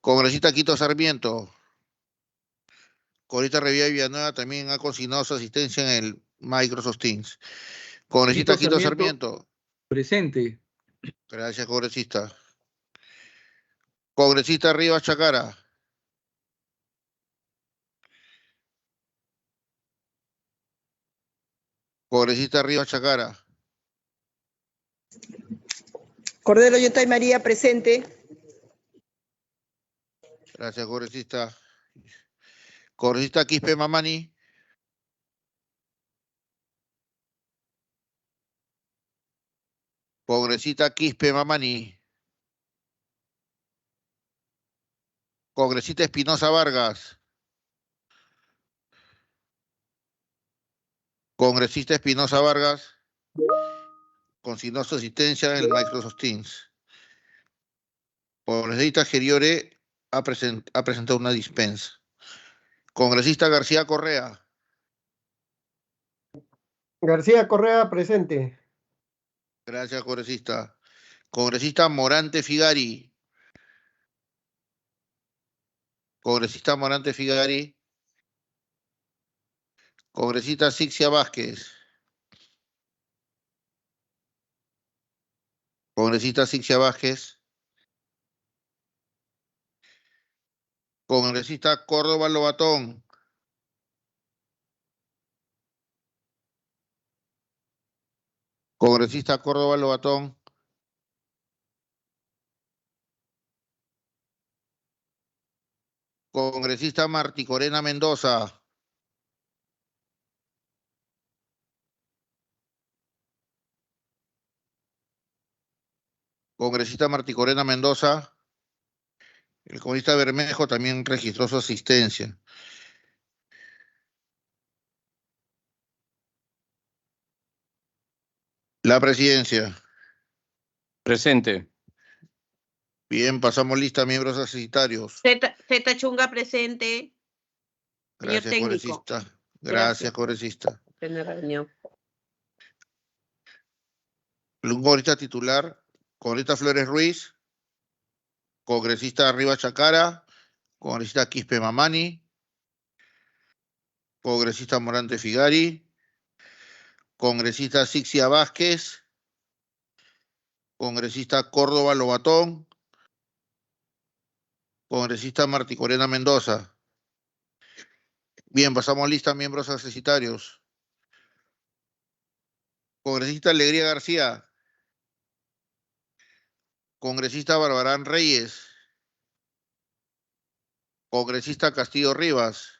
Congresista Quito Sarmiento. Congresista Revilla Villanueva también ha consignado su asistencia en el Microsoft Teams. Congresista Quito Sarmiento. Presente. Gracias, congresista. Congresista Rivas Chacara. Congresista Rivas Chacara. Cordero Yotay María, presente. Gracias, congresista. Congresista Quispe Mamani. Congresista Quispe Mamani. Congresista Espinosa Vargas. Congresista Espinosa Vargas consignó su asistencia en el Microsoft Teams. Congresista Geriore ha presentado una dispensa. Congresista García Correa. García Correa, presente. Gracias, congresista. Congresista Morante Figari. Congresista Morante Figari. Congresista Sixia Vázquez. Congresista Sixia Vázquez. Congresista Córdoba Lobatón. Congresista Córdoba Lobatón. Congresista Martí Corena Mendoza. Congresista Martí Corena Mendoza. El congresista Bermejo también registró su asistencia. La presidencia. Presente. Bien, pasamos lista, miembros asistarios. Z Chunga, presente. Gracias, técnico. congresista. Gracias, congresista. En la reunión. Un congresista titular, congresista Flores Ruiz, congresista Rivas Chacara, congresista Quispe Mamani, congresista Morante Figari, congresista Sixia Vázquez, congresista Córdoba Lobatón, congresista Martí Corena Mendoza. Bien, pasamos lista, miembros asistarios. Congresista Alegría García. Congresista Barbarán Reyes. Congresista Castillo Rivas.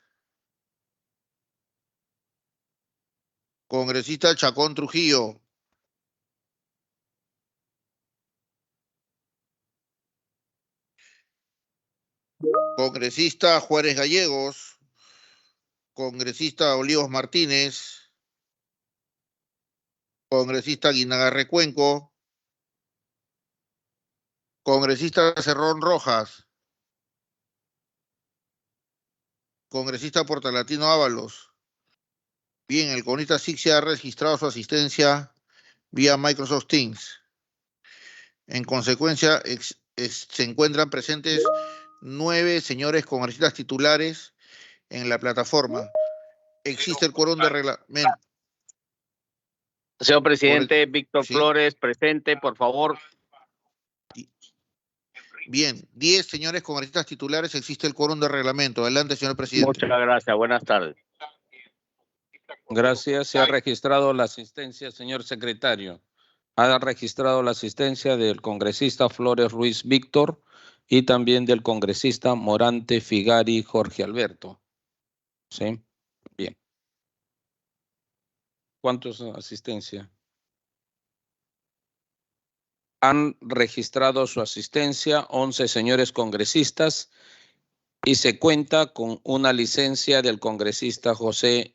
Congresista Chacón Trujillo. Congresista Juárez Gallegos. Congresista Olivos Martínez. Congresista Guinagarre Cuenco. Congresista Cerrón Rojas. Congresista Portalatino Ábalos. Bien, el congresista Sixia ha registrado su asistencia vía Microsoft Teams. En consecuencia, se encuentran presentes 9 señores congresistas titulares en la plataforma. Existe el quórum de reglamento. Señor presidente, Víctor Flores, presente, por favor. Bien, 10 señores congresistas titulares, existe el quórum de reglamento. Adelante, señor presidente. Muchas gracias, buenas tardes. Gracias. Se ha registrado la asistencia, señor secretario. Ha registrado la asistencia del congresista Flores Ruiz Víctor y también del congresista Morante Figari Jorge Alberto. ¿Sí? Bien. ¿Cuántos asistencia? Han registrado su asistencia 11 señores congresistas y se cuenta con una licencia del congresista José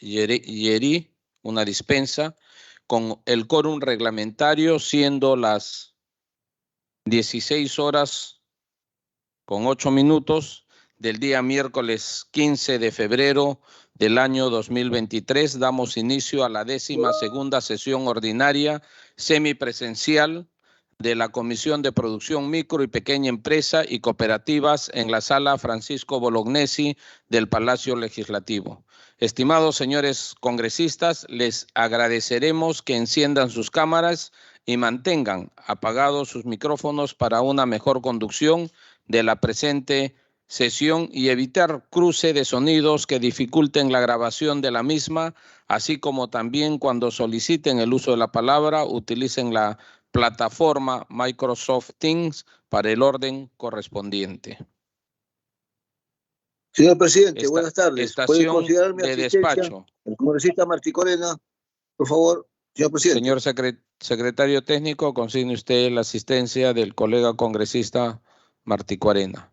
Yeri, una dispensa, con el quórum reglamentario siendo las 16 horas con 8 minutos del día miércoles 15 de febrero del año 2023. Damos inicio a la 12ª sesión ordinaria semipresencial de la Comisión de Producción Micro y Pequeña Empresa y Cooperativas en la Sala Francisco Bolognesi del Palacio Legislativo. Estimados señores congresistas, les agradeceremos que enciendan sus cámaras y mantengan apagados sus micrófonos para una mejor conducción de la presente sesión y evitar cruce de sonidos que dificulten la grabación de la misma, así como también cuando soliciten el uso de la palabra, utilicen la plataforma Microsoft Teams para el orden correspondiente. Señor presidente, buenas tardes. ¿Puede Estación considerar mi de asistencia? despacho. El congresista Martí Corena, por favor, señor presidente. Señor secretario técnico, consigne usted la asistencia del colega congresista Martí Corena.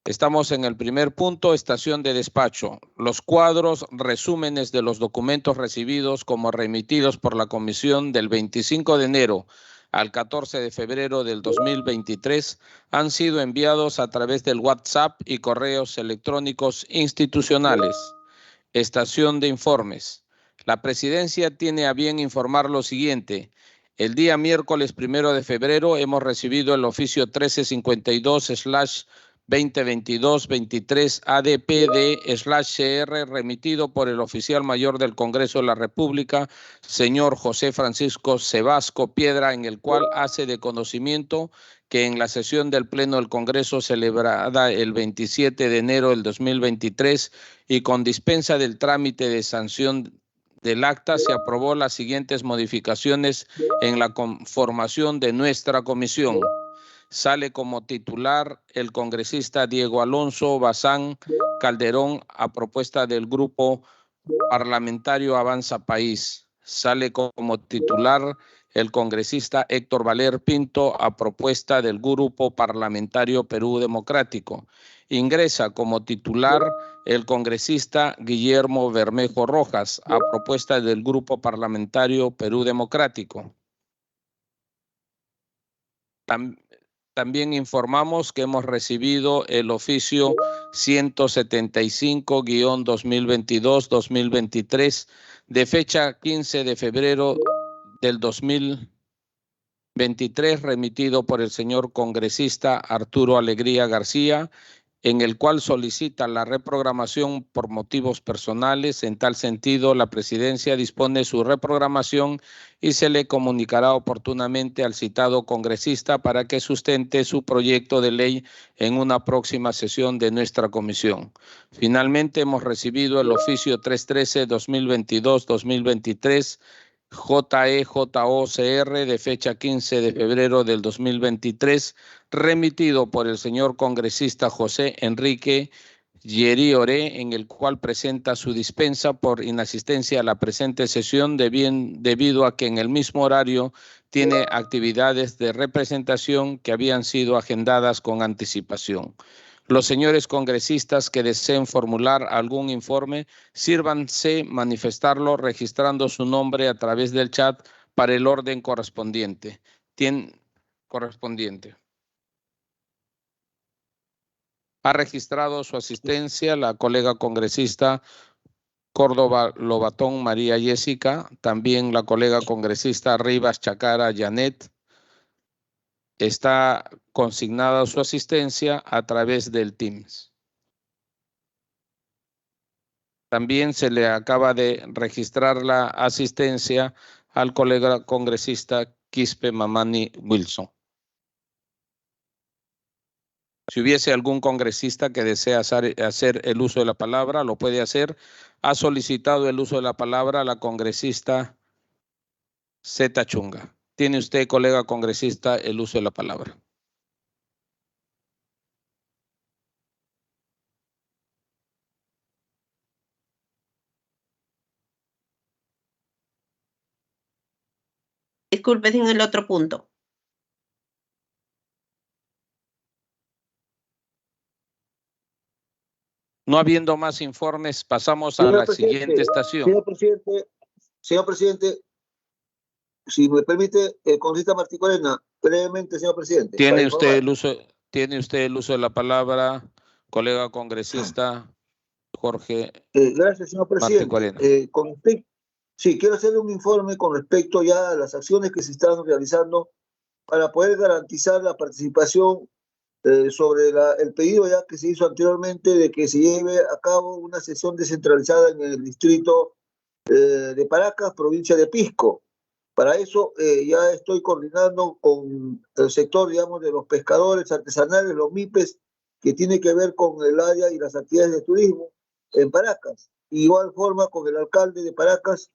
Estamos en el primer punto, estación de despacho. Los cuadros, resúmenes de los documentos recibidos como remitidos por la comisión del 25 de enero al 14 de febrero del 2023 han sido enviados a través del WhatsApp y correos electrónicos institucionales. Estación de informes. La presidencia tiene a bien informar lo siguiente. El día miércoles 1 de febrero hemos recibido el oficio 1352/2022-23 ADPD/CR remitido por el oficial mayor del Congreso de la República, señor José Francisco Sebasco Piedra, en el cual hace de conocimiento que en la sesión del Pleno del Congreso celebrada el 27 de enero del 2023 y con dispensa del trámite de sanción del acta se aprobó las siguientes modificaciones en la conformación de nuestra comisión. Sale como titular el congresista Diego Alonso Bazán Calderón a propuesta del Grupo Parlamentario Avanza País. Sale como titular el congresista Héctor Valer Pinto a propuesta del Grupo Parlamentario Perú Democrático. Ingresa como titular el congresista Guillermo Bermejo Rojas a propuesta del Grupo Parlamentario Perú Democrático. También informamos que hemos recibido el oficio 175-2022-2023 de fecha 15 de febrero del 2023 remitido por el señor congresista Arturo Alegría García, en el cual solicita la reprogramación por motivos personales. En tal sentido, la presidencia dispone su reprogramación y se le comunicará oportunamente al citado congresista para que sustente su proyecto de ley en una próxima sesión de nuestra comisión. Finalmente, hemos recibido el oficio 313-2022-2023 JEJOCR de fecha 15 de febrero del 2023, remitido por el señor congresista José Enrique Yeri Oré, en el cual presenta su dispensa por inasistencia a la presente sesión debido a que en el mismo horario tiene actividades de representación que habían sido agendadas con anticipación. Los señores congresistas que deseen formular algún informe, sírvanse manifestarlo registrando su nombre a través del chat para el orden correspondiente. Ha registrado su asistencia la colega congresista Córdoba Lobatón María Jessica, también la colega congresista Rivas Chacara Janet. Está consignada su asistencia a través del Teams. También se le acaba de registrar la asistencia al colega congresista Quispe Mamani Wilson. Si hubiese algún congresista que desea hacer el uso de la palabra, lo puede hacer. Ha solicitado el uso de la palabra la congresista Zeta Chunga. Tiene usted, colega congresista, el uso de la palabra. Disculpe, en el otro punto. No habiendo más informes, pasamos a la siguiente estación. Señor presidente, si me permite, el congresista Martí Corena, brevemente, señor presidente. Tiene usted el uso de la palabra, colega congresista Jorge. Gracias, señor presidente. Martí Corena. Sí, quiero hacerle un informe con respecto ya a las acciones que se están realizando para poder garantizar la participación sobre el pedido ya que se hizo anteriormente de que se lleve a cabo una sesión descentralizada en el distrito de Paracas, provincia de Pisco. Para eso ya estoy coordinando con el sector, digamos, de los pescadores artesanales, los MIPES, que tiene que ver con el área y las actividades de turismo en Paracas. Igual forma con el alcalde de Paracas.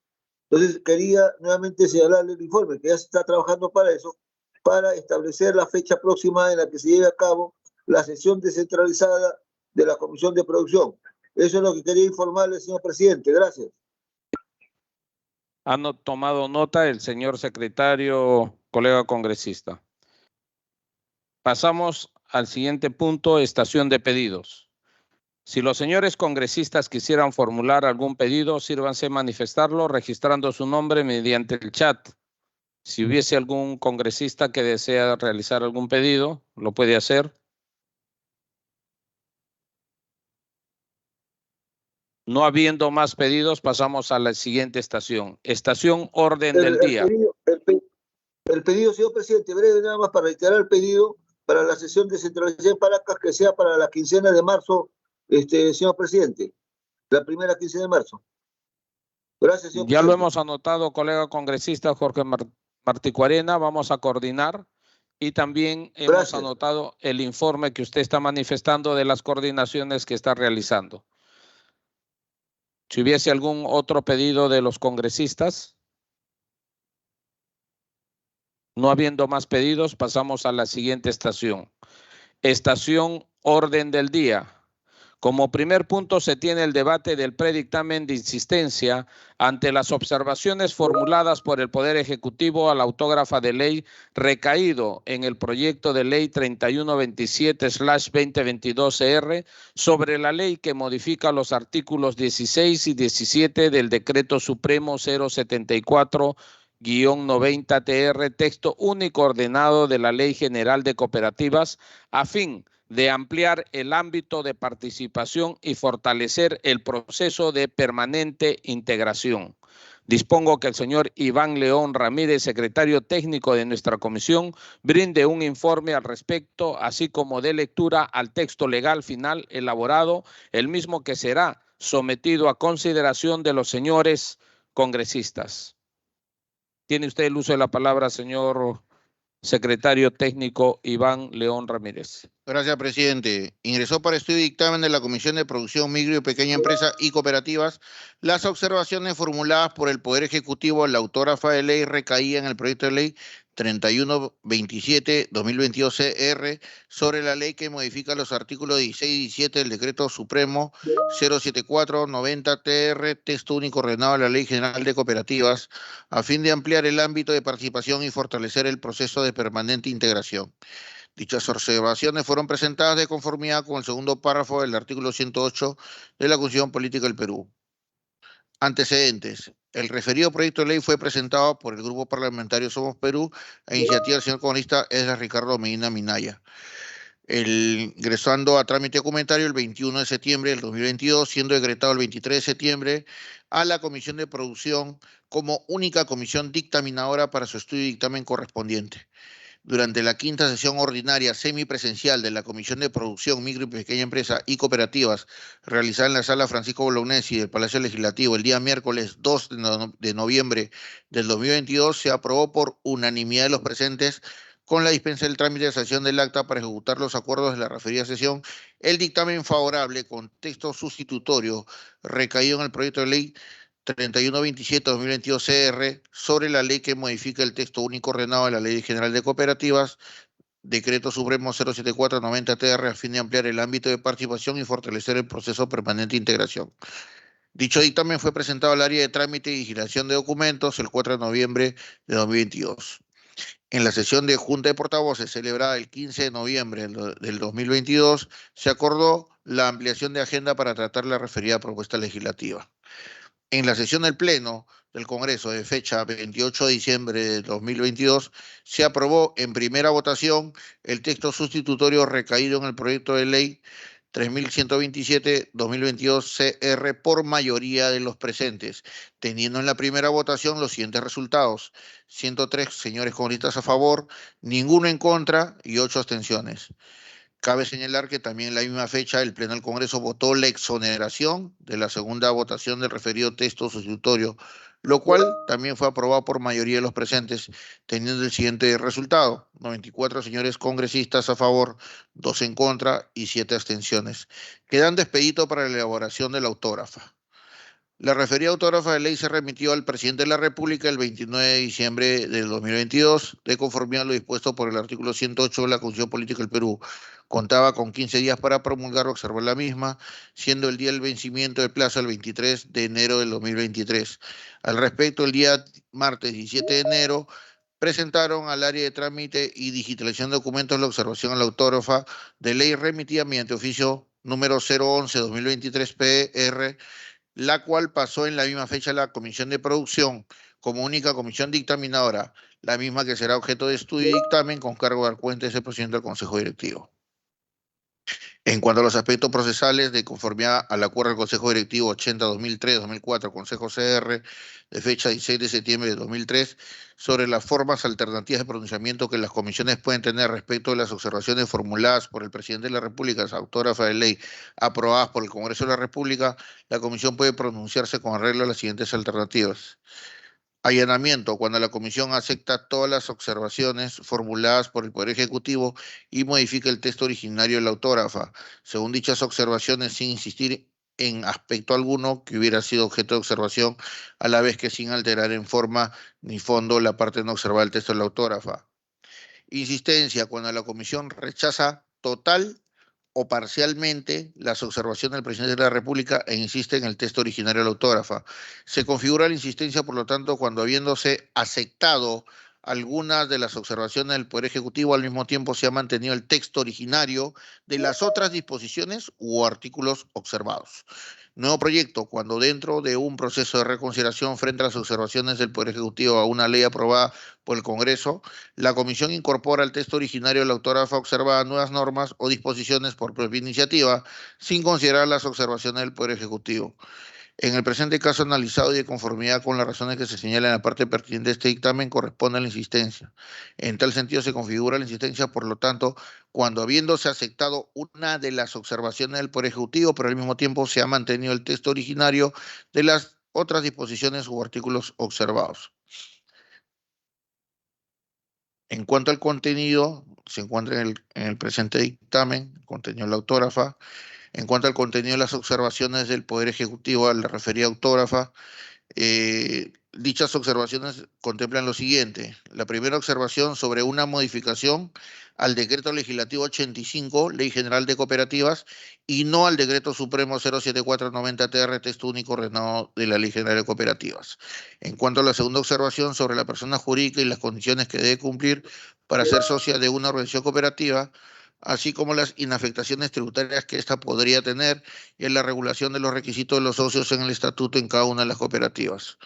Entonces quería nuevamente señalarle el informe, que ya se está trabajando para eso, para establecer la fecha próxima en la que se lleve a cabo la sesión descentralizada de la Comisión de Producción. Eso es lo que quería informarle, señor presidente. Gracias. Ha tomado nota el señor secretario, colega congresista. Pasamos al siguiente punto, estación de pedidos. Si los señores congresistas quisieran formular algún pedido, sírvanse manifestarlo registrando su nombre mediante el chat. Si hubiese algún congresista que desea realizar algún pedido, lo puede hacer. No habiendo más pedidos, pasamos a la siguiente estación. Estación orden del día. El pedido, señor presidente, breve nada más para reiterar el pedido para la sesión descentralizada en Paracas, que sea para la quincena de marzo, señor presidente. La primera quincena de marzo. Gracias, señor Ya presidente. lo hemos anotado, colega congresista Jorge Marticuarena. Vamos a coordinar. Y también hemos anotado el informe que usted está manifestando de las coordinaciones que está realizando. Si hubiese algún otro pedido de los congresistas. No habiendo más pedidos, pasamos a la siguiente estación. Estación orden del día. Como primer punto se tiene el debate del predictamen de insistencia ante las observaciones formuladas por el Poder Ejecutivo a la autógrafa de ley recaído en el proyecto de ley 3127/2022-CR sobre la ley que modifica los artículos 16 y 17 del Decreto Supremo 074-90-TR, texto único ordenado de la Ley General de Cooperativas, a fin de ampliar el ámbito de participación y fortalecer el proceso de permanente integración. Dispongo que el señor Iván León Ramírez, secretario técnico de nuestra comisión, brinde un informe al respecto, así como de lectura al texto legal final elaborado, el mismo que será sometido a consideración de los señores congresistas. Tiene usted el uso de la palabra, señor secretario técnico Iván León Ramírez. Gracias, presidente. Ingresó para estudio y dictamen de la Comisión de Producción, Micro y Pequeña Empresa y Cooperativas las observaciones formuladas por el Poder Ejecutivo a la autógrafa de ley recaída en el proyecto de ley 3127/2022-CR sobre la ley que modifica los artículos 16 y 17 del Decreto Supremo 074-90-TR, texto único ordenado de la Ley General de Cooperativas, a fin de ampliar el ámbito de participación y fortalecer el proceso de permanente integración. Dichas observaciones fueron presentadas de conformidad con el segundo párrafo del artículo 108 de la Constitución Política del Perú. Antecedentes. El referido proyecto de ley fue presentado por el Grupo Parlamentario Somos Perú a iniciativa del señor congresista Esdras Ricardo Medina Minaya. Ingresando a trámite documentario el 21 de septiembre del 2022, siendo decretado el 23 de septiembre a la Comisión de Producción como única comisión dictaminadora para su estudio y dictamen correspondiente. Durante la quinta sesión ordinaria semipresencial de la Comisión de Producción, Micro y Pequeña Empresa y Cooperativas, realizada en la Sala Francisco Bolognesi del Palacio Legislativo el día miércoles 2 de noviembre del 2022, se aprobó por unanimidad de los presentes, con la dispensa del trámite de sanción del acta para ejecutar los acuerdos de la referida sesión, el dictamen favorable con texto sustitutorio recaído en el proyecto de ley 3127/2022-CR sobre la ley que modifica el texto único ordenado de la Ley General de Cooperativas, Decreto Supremo 074-90-TR, a fin de ampliar el ámbito de participación y fortalecer el proceso permanente de integración. Dicho dictamen fue presentado al área de trámite y vigilación de documentos el 4 de noviembre de 2022. En la sesión de Junta de Portavoces celebrada el 15 de noviembre del 2022, se acordó la ampliación de agenda para tratar la referida propuesta legislativa. En la sesión del Pleno del Congreso de fecha 28 de diciembre de 2022, se aprobó en primera votación el texto sustitutorio recaído en el proyecto de ley 3127-2022 CR por mayoría de los presentes, teniendo en la primera votación los siguientes resultados: 103 señores congresistas a favor, ninguno en contra y 8 abstenciones. Cabe señalar que también en la misma fecha el Pleno del Congreso votó la exoneración de la segunda votación del referido texto sustitutorio, lo cual también fue aprobado por mayoría de los presentes, teniendo el siguiente resultado: 94 señores congresistas a favor, 2 en contra y 7 abstenciones. Quedando expedito para la elaboración de la autógrafa. La referida autógrafa de ley se remitió al presidente de la República el 29 de diciembre del 2022, de conformidad a lo dispuesto por el artículo 108 de la Constitución Política del Perú. Contaba con 15 días para promulgar o observar la misma, siendo el día del vencimiento del plazo el 23 de enero del 2023. Al respecto, el día martes 17 de enero, presentaron al área de trámite y digitalización de documentos la observación a la autógrafa de ley remitida mediante oficio número 011-2023 PR, la cual pasó en la misma fecha a la Comisión de Producción como única comisión dictaminadora, la misma que será objeto de estudio y dictamen con cargo de dar cuenta de ese presidente del Consejo Directivo. En cuanto a los aspectos procesales, de conformidad al acuerdo del Consejo Directivo 80-2003-2004, Consejo CR, de fecha 16 de septiembre de 2003, sobre las formas alternativas de pronunciamiento que las comisiones pueden tener respecto de las observaciones formuladas por el presidente de la República, las autógrafas de ley aprobadas por el Congreso de la República, la comisión puede pronunciarse con arreglo a las siguientes alternativas. Allanamiento: cuando la comisión acepta todas las observaciones formuladas por el Poder Ejecutivo y modifica el texto originario de la autógrafa, según dichas observaciones, sin insistir en aspecto alguno que hubiera sido objeto de observación, a la vez que sin alterar en forma ni fondo la parte no observada del texto de la autógrafa. Insistencia: cuando la comisión rechaza total o parcialmente las observaciones del presidente de la República e insiste en el texto originario de la autógrafa. Se configura la insistencia, por lo tanto, cuando habiéndose aceptado algunas de las observaciones del Poder Ejecutivo, al mismo tiempo se ha mantenido el texto originario de las otras disposiciones u artículos observados. Nuevo proyecto: cuando dentro de un proceso de reconsideración frente a las observaciones del Poder Ejecutivo a una ley aprobada por el Congreso, la Comisión incorpora al texto originario de la autógrafa observada nuevas normas o disposiciones por propia iniciativa, sin considerar las observaciones del Poder Ejecutivo. En el presente caso analizado y de conformidad con las razones que se señalan en la parte pertinente de este dictamen, corresponde a la insistencia. En tal sentido se configura la insistencia, por lo tanto, cuando habiéndose aceptado una de las observaciones del Poder Ejecutivo, pero al mismo tiempo se ha mantenido el texto originario de las otras disposiciones u artículos observados. En cuanto al contenido, se encuentra en el presente dictamen, el contenido de la autógrafa. En cuanto al contenido de las observaciones del Poder Ejecutivo a la referida autógrafa, dichas observaciones contemplan lo siguiente. La primera observación sobre una modificación al Decreto Legislativo 85, Ley General de Cooperativas, y no al Decreto Supremo 07490-TR, texto único ordenado de la Ley General de Cooperativas. En cuanto a la segunda observación sobre la persona jurídica y las condiciones que debe cumplir para ser socia de una organización cooperativa, así como las inafectaciones tributarias que ésta podría tener y en la regulación de los requisitos de los socios en el estatuto en cada una de las cooperativas.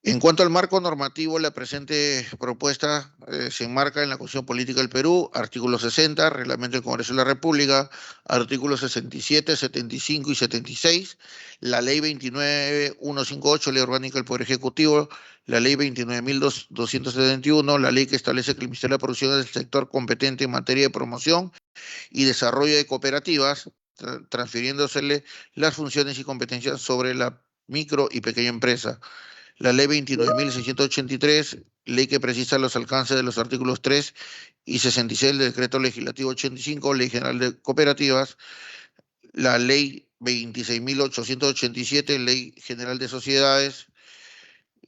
En cuanto al marco normativo, la presente propuesta se enmarca en la Constitución Política del Perú, artículo 60, Reglamento del Congreso de la República, artículos 67, 75 y 76, la Ley 29.158, Ley Orgánica del Poder Ejecutivo, la Ley 29.271, la ley que establece que el Ministerio de la Producción es el sector competente en materia de promoción y desarrollo de cooperativas, transfiriéndosele las funciones y competencias sobre la micro y pequeña empresa. La Ley 29.683, ley que precisa los alcances de los artículos 3 y 66 del Decreto Legislativo 85, Ley General de Cooperativas. La Ley 26.887, Ley General de Sociedades.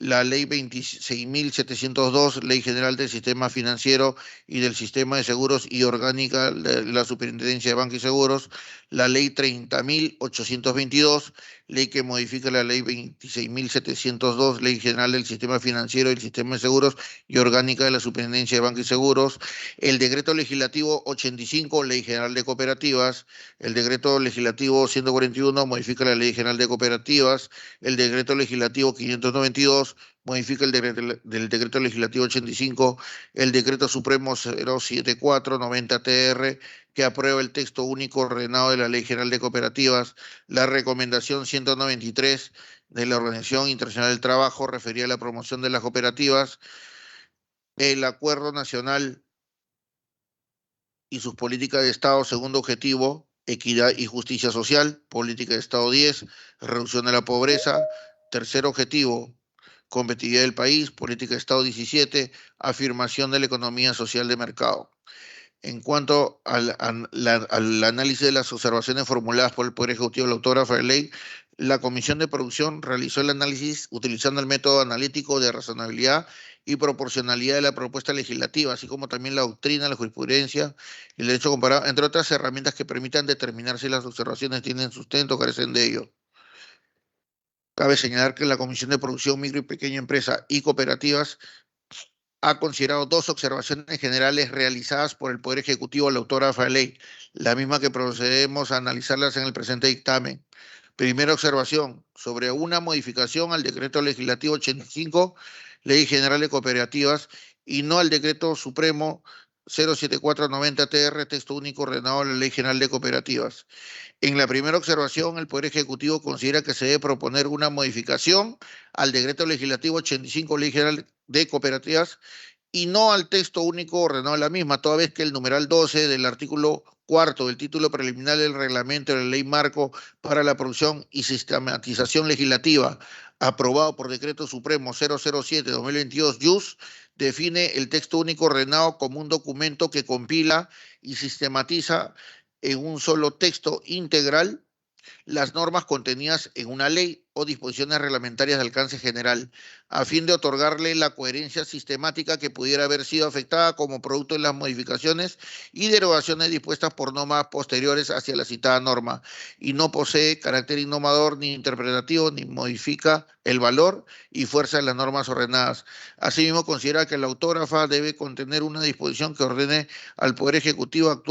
La Ley 26.702, Ley General del Sistema Financiero y del Sistema de Seguros y orgánica de la Superintendencia de Banca y Seguros. La Ley 30.822, ley que modifica la Ley 26.702, Ley General del Sistema Financiero y el Sistema de Seguros y orgánica de la Superintendencia de Banca y Seguros. El Decreto Legislativo 85, Ley General de Cooperativas. El Decreto Legislativo 141 modifica la Ley General de Cooperativas. El Decreto Legislativo 592 modifica el del decreto legislativo 85, el decreto supremo 074/90 TR, que aprueba el texto único ordenado de la Ley General de Cooperativas, la recomendación 193 de la Organización Internacional del Trabajo referida a la promoción de las cooperativas, el Acuerdo Nacional y sus políticas de Estado, segundo objetivo, equidad y justicia social, política de Estado 10, reducción de la pobreza, tercer objetivo, competitividad del país, política de Estado 17, afirmación de la economía social de mercado. En cuanto al análisis de las observaciones formuladas por el Poder Ejecutivo, la autógrafa de ley, la Comisión de Producción realizó el análisis utilizando el método analítico de razonabilidad y proporcionalidad de la propuesta legislativa, así como también la doctrina, la jurisprudencia, el derecho comparado, entre otras herramientas que permitan determinar si las observaciones tienen sustento o carecen de ello. Cabe señalar que la Comisión de Producción, Micro y Pequeña Empresa y Cooperativas ha considerado dos observaciones generales realizadas por el Poder Ejecutivo a la autógrafa de ley, la misma que procedemos a analizarlas en el presente dictamen. Primera observación, sobre una modificación al decreto legislativo 85, Ley General de Cooperativas, y no al decreto supremo 074/90 TR, texto único ordenado de la Ley General de Cooperativas. En la primera observación, el Poder Ejecutivo considera que se debe proponer una modificación al decreto legislativo 85, Ley General de Cooperativas, y no al texto único ordenado de la misma, toda vez que el numeral 12 del artículo 4 del título preliminar del reglamento de la Ley Marco para la Producción y Sistematización Legislativa, aprobado por Decreto Supremo 007/2022, JUS, define el texto único ordenado como un documento que compila y sistematiza en un solo texto integral las normas contenidas en una ley o disposiciones reglamentarias de alcance general, a fin de otorgarle la coherencia sistemática que pudiera haber sido afectada como producto de las modificaciones y derogaciones dispuestas por normas posteriores hacia la citada norma, y no posee carácter innovador ni interpretativo, ni modifica el valor y fuerza de las normas ordenadas. Asimismo, considera que la autógrafa debe contener una disposición que ordene al Poder Ejecutivo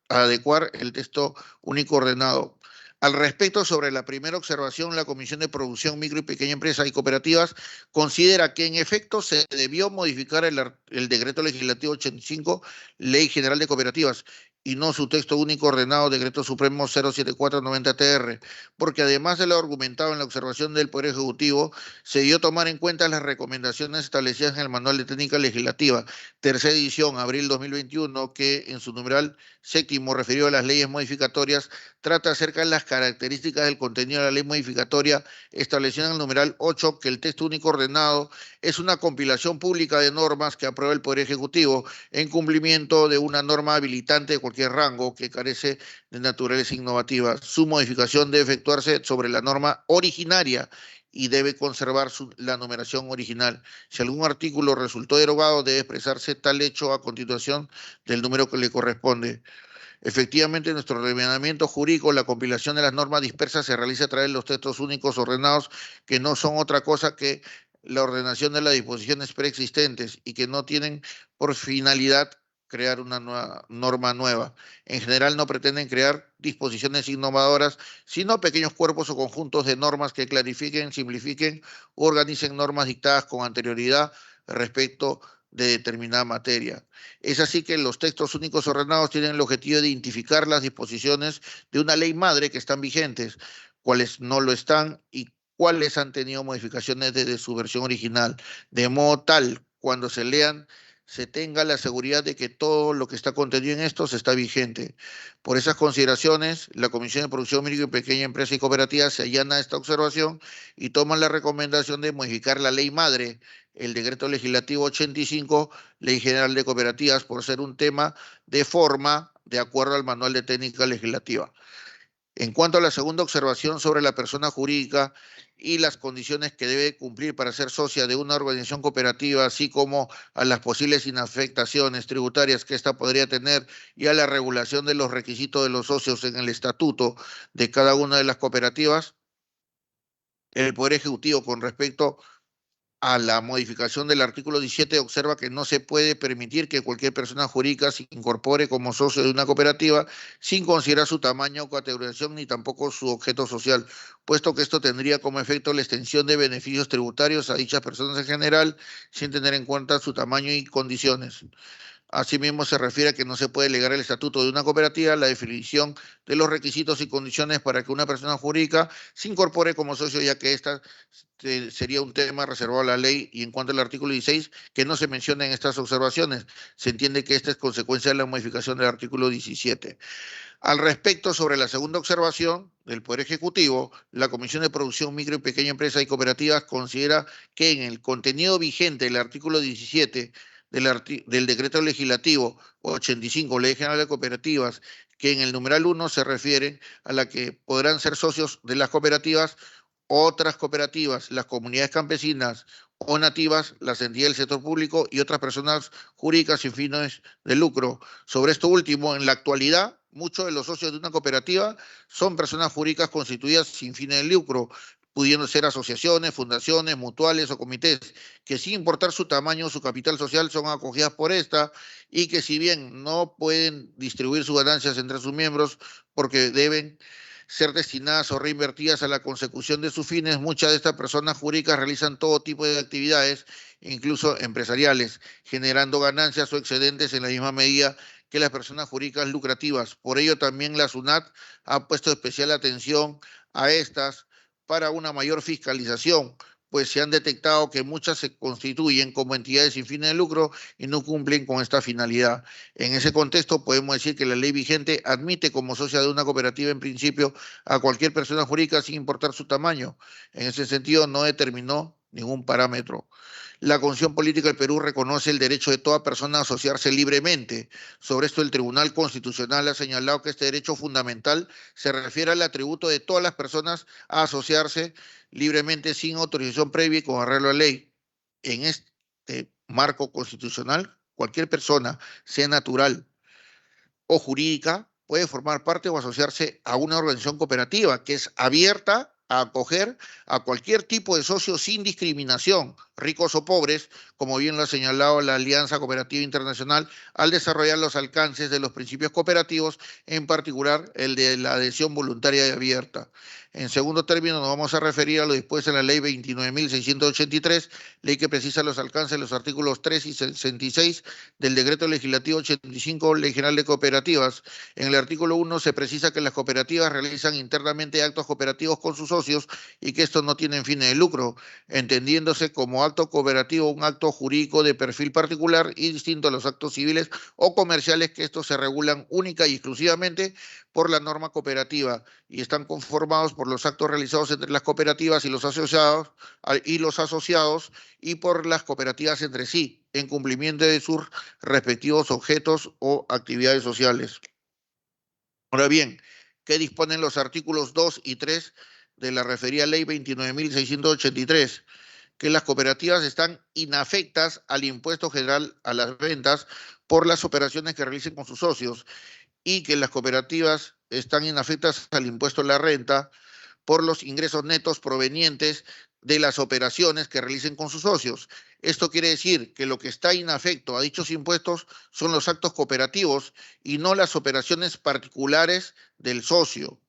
adecuar el texto único ordenado. Al respecto, sobre la primera observación, la Comisión de Producción, Micro y Pequeña Empresa y Cooperativas considera que en efecto se debió modificar el decreto legislativo 85, Ley General de Cooperativas, y no su texto único ordenado, decreto supremo 074/90 TR, porque además de lo argumentado en la observación del Poder Ejecutivo, se dio tomar en cuenta las recomendaciones establecidas en el Manual de Técnica Legislativa, tercera edición, abril 2021, que en su numeral séptimo, referido a las leyes modificatorias, trata acerca de las características del contenido de la ley modificatoria, establecida en el numeral 8 que el texto único ordenado es una compilación pública de normas que aprueba el Poder Ejecutivo en cumplimiento de una norma habilitante de cualquier rango que carece de naturaleza innovativa. Su modificación debe efectuarse sobre la norma originaria y debe conservar la numeración original. Si algún artículo resultó derogado, debe expresarse tal hecho a continuación del número que le corresponde. Efectivamente, en nuestro ordenamiento jurídico, la compilación de las normas dispersas se realiza a través de los textos únicos ordenados, que no son otra cosa que la ordenación de las disposiciones preexistentes y que no tienen por finalidad crear una norma nueva. En general no pretenden crear disposiciones innovadoras, sino pequeños cuerpos o conjuntos de normas que clarifiquen, simplifiquen o organicen normas dictadas con anterioridad respecto de determinada materia. Es así que los textos únicos ordenados tienen el objetivo de identificar las disposiciones de una ley madre que están vigentes, cuáles no lo están y cuáles han tenido modificaciones desde su versión original, de modo tal, cuando se lean, se tenga la seguridad de que todo lo que está contenido en estos está vigente. Por esas consideraciones, la Comisión de Producción, Micro y Pequeña Empresa y Cooperativa se allana a esta observación y toma la recomendación de modificar la ley madre, el decreto legislativo 85, Ley General de Cooperativas, por ser un tema de forma de acuerdo al Manual de Técnica Legislativa. En cuanto a la segunda observación sobre la persona jurídica y las condiciones que debe cumplir para ser socia de una organización cooperativa, así como a las posibles inafectaciones tributarias que ésta podría tener y a la regulación de los requisitos de los socios en el estatuto de cada una de las cooperativas, el Poder Ejecutivo, con respecto a la modificación del artículo 17 observa que no se puede permitir que cualquier persona jurídica se incorpore como socio de una cooperativa sin considerar su tamaño o categorización ni tampoco su objeto social, puesto que esto tendría como efecto la extensión de beneficios tributarios a dichas personas en general sin tener en cuenta su tamaño y condiciones. Asimismo, se refiere a que no se puede delegar el estatuto de una cooperativa, la definición de los requisitos y condiciones para que una persona jurídica se incorpore como socio, ya que esta sería un tema reservado a la ley. Y en cuanto al artículo 16, que no se menciona en estas observaciones, se entiende que esta es consecuencia de la modificación del artículo 17. Al respecto, sobre la segunda observación del Poder Ejecutivo, la Comisión de Producción, Micro y Pequeña Empresa y Cooperativas considera que en el contenido vigente del artículo 17 del Decreto Legislativo 85, Ley General de Cooperativas, que en el numeral 1 se refiere a la que podrán ser socios de las cooperativas otras cooperativas, las comunidades campesinas o nativas, las entidades del sector público y otras personas jurídicas sin fines de lucro. Sobre esto último, en la actualidad, muchos de los socios de una cooperativa son personas jurídicas constituidas sin fines de lucro, pudiendo ser asociaciones, fundaciones, mutuales o comités, que sin importar su tamaño o su capital social son acogidas por esta y que si bien no pueden distribuir sus ganancias entre sus miembros porque deben ser destinadas o reinvertidas a la consecución de sus fines, muchas de estas personas jurídicas realizan todo tipo de actividades, incluso empresariales, generando ganancias o excedentes en la misma medida que las personas jurídicas lucrativas. Por ello, también la SUNAT ha puesto especial atención a estas para una mayor fiscalización, pues se han detectado que muchas se constituyen como entidades sin fines de lucro y no cumplen con esta finalidad. En ese contexto, podemos decir que la ley vigente admite como socia de una cooperativa en principio a cualquier persona jurídica sin importar su tamaño. En ese sentido, no determinó ningún parámetro. La Constitución Política del Perú reconoce el derecho de toda persona a asociarse libremente. Sobre esto, el Tribunal Constitucional ha señalado que este derecho fundamental se refiere al atributo de todas las personas a asociarse libremente sin autorización previa y con arreglo a ley. En este marco constitucional, cualquier persona, sea natural o jurídica, puede formar parte o asociarse a una organización cooperativa que es abierta a acoger a cualquier tipo de socio sin discriminación, ricos o pobres, como bien lo ha señalado la Alianza Cooperativa Internacional, al desarrollar los alcances de los principios cooperativos, en particular el de la adhesión voluntaria y abierta. En segundo término, nos vamos a referir a lo dispuesto en la Ley 29.683, ley que precisa los alcances de los artículos 3 y 66 del Decreto Legislativo 85, Ley General de Cooperativas. En el artículo 1 se precisa que las cooperativas realizan internamente actos cooperativos con sus socios y que estos no tienen fines de lucro, entendiéndose como acto cooperativo un acto jurídico de perfil particular y distinto a los actos civiles o comerciales, que estos se regulan única y exclusivamente por la norma cooperativa y están conformados por los actos realizados entre las cooperativas y los asociados y por las cooperativas entre sí, en cumplimiento de sus respectivos objetos o actividades sociales. Ahora bien, ¿qué disponen los artículos 2 y 3 de la referida Ley 29.683? Que las cooperativas están inafectas al impuesto general a las ventas por las operaciones que realicen con sus socios y que las cooperativas están inafectas al impuesto a la renta por los ingresos netos provenientes de las operaciones que realicen con sus socios. Esto quiere decir que lo que está inafecto a dichos impuestos son los actos cooperativos y no las operaciones particulares del socio,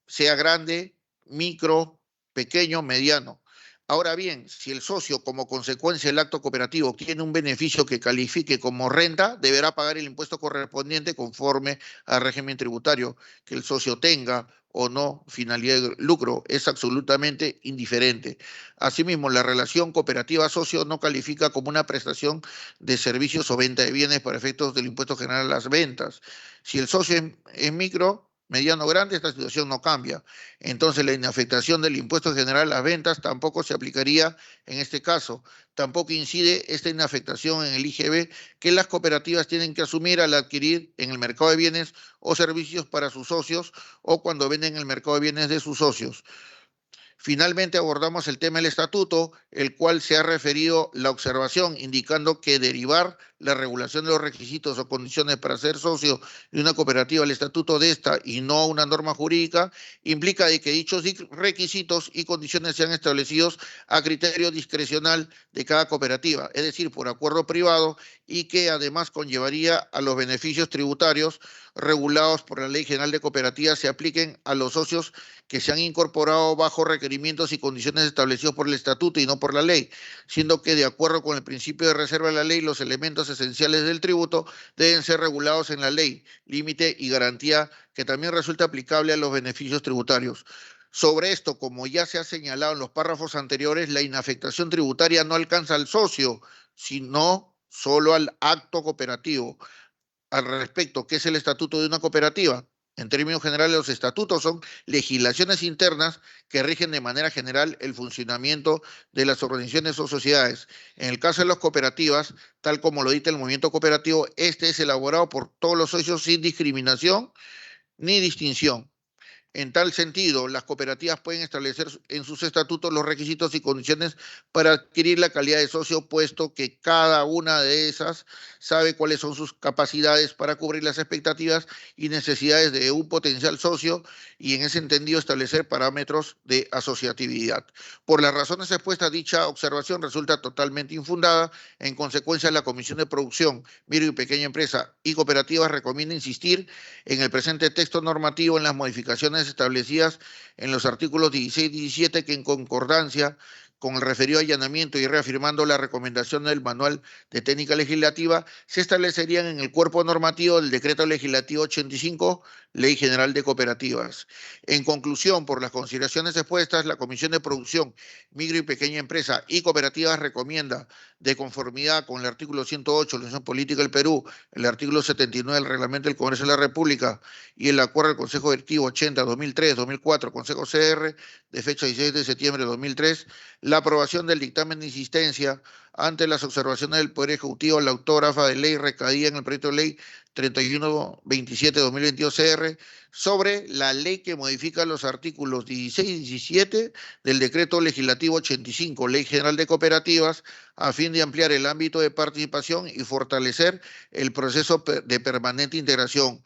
sea grande, micro, pequeño, mediano. Ahora bien, si el socio, como consecuencia del acto cooperativo, obtiene un beneficio que califique como renta, deberá pagar el impuesto correspondiente conforme al régimen tributario. Que el socio tenga o no finalidad de lucro es absolutamente indiferente. Asimismo, la relación cooperativa-socio no califica como una prestación de servicios o venta de bienes para efectos del impuesto general a las ventas. Si el socio es micro, mediano o grande, esta situación no cambia. Entonces, la inafectación del impuesto general a las ventas tampoco se aplicaría en este caso. Tampoco incide esta inafectación en el IGB que las cooperativas tienen que asumir al adquirir en el mercado de bienes o servicios para sus socios o cuando venden en el mercado de bienes de sus socios. Finalmente abordamos el tema del estatuto, el cual se ha referido la observación, indicando que derivar la regulación de los requisitos o condiciones para ser socio de una cooperativa al estatuto de esta y no a una norma jurídica, implica de que dichos requisitos y condiciones sean establecidos a criterio discrecional de cada cooperativa, es decir, por acuerdo privado, y que además conllevaría a los beneficios tributarios regulados por la Ley General de Cooperativas se apliquen a los socios que se han incorporado bajo requerimientos y condiciones establecidos por el estatuto y no por la ley, siendo que de acuerdo con el principio de reserva de la ley, los elementos esenciales del tributo deben ser regulados en la ley, límite y garantía que también resulta aplicable a los beneficios tributarios. Sobre esto, como ya se ha señalado en los párrafos anteriores, la inafectación tributaria no alcanza al socio, sino solo al acto cooperativo. Al respecto, ¿qué es el estatuto de una cooperativa? En términos generales, los estatutos son legislaciones internas que rigen de manera general el funcionamiento de las organizaciones o sociedades. En el caso de las cooperativas, tal como lo dicta el movimiento cooperativo, este es elaborado por todos los socios sin discriminación ni distinción. En tal sentido, las cooperativas pueden establecer en sus estatutos los requisitos y condiciones para adquirir la calidad de socio, puesto que cada una de esas sabe cuáles son sus capacidades para cubrir las expectativas y necesidades de un potencial socio y en ese entendido establecer parámetros de asociatividad. Por las razones expuestas, dicha observación resulta totalmente infundada. En consecuencia, la Comisión de Producción, Micro y Pequeña Empresa y Cooperativas recomienda insistir en el presente texto normativo en las modificaciones establecidas en los artículos 16 y 17 que en concordancia con el referido allanamiento y reafirmando la recomendación del Manual de Técnica Legislativa, se establecerían en el cuerpo normativo del Decreto Legislativo 85, Ley General de Cooperativas. En conclusión, por las consideraciones expuestas, la Comisión de Producción, Micro y Pequeña Empresa y Cooperativas recomienda, de conformidad con el artículo 108 de la Constitución Política del Perú, el artículo 79 del Reglamento del Congreso de la República y el Acuerdo del Consejo Directivo 80-2003-2004, Consejo CR, de fecha 16 de septiembre de 2003, la aprobación del dictamen de insistencia ante las observaciones del Poder Ejecutivo, la autógrafa de ley recadida en el proyecto de ley 3127-2022 CR sobre la ley que modifica los artículos 16 y 17 del Decreto Legislativo 85, Ley General de Cooperativas, a fin de ampliar el ámbito de participación y fortalecer el proceso de permanente integración,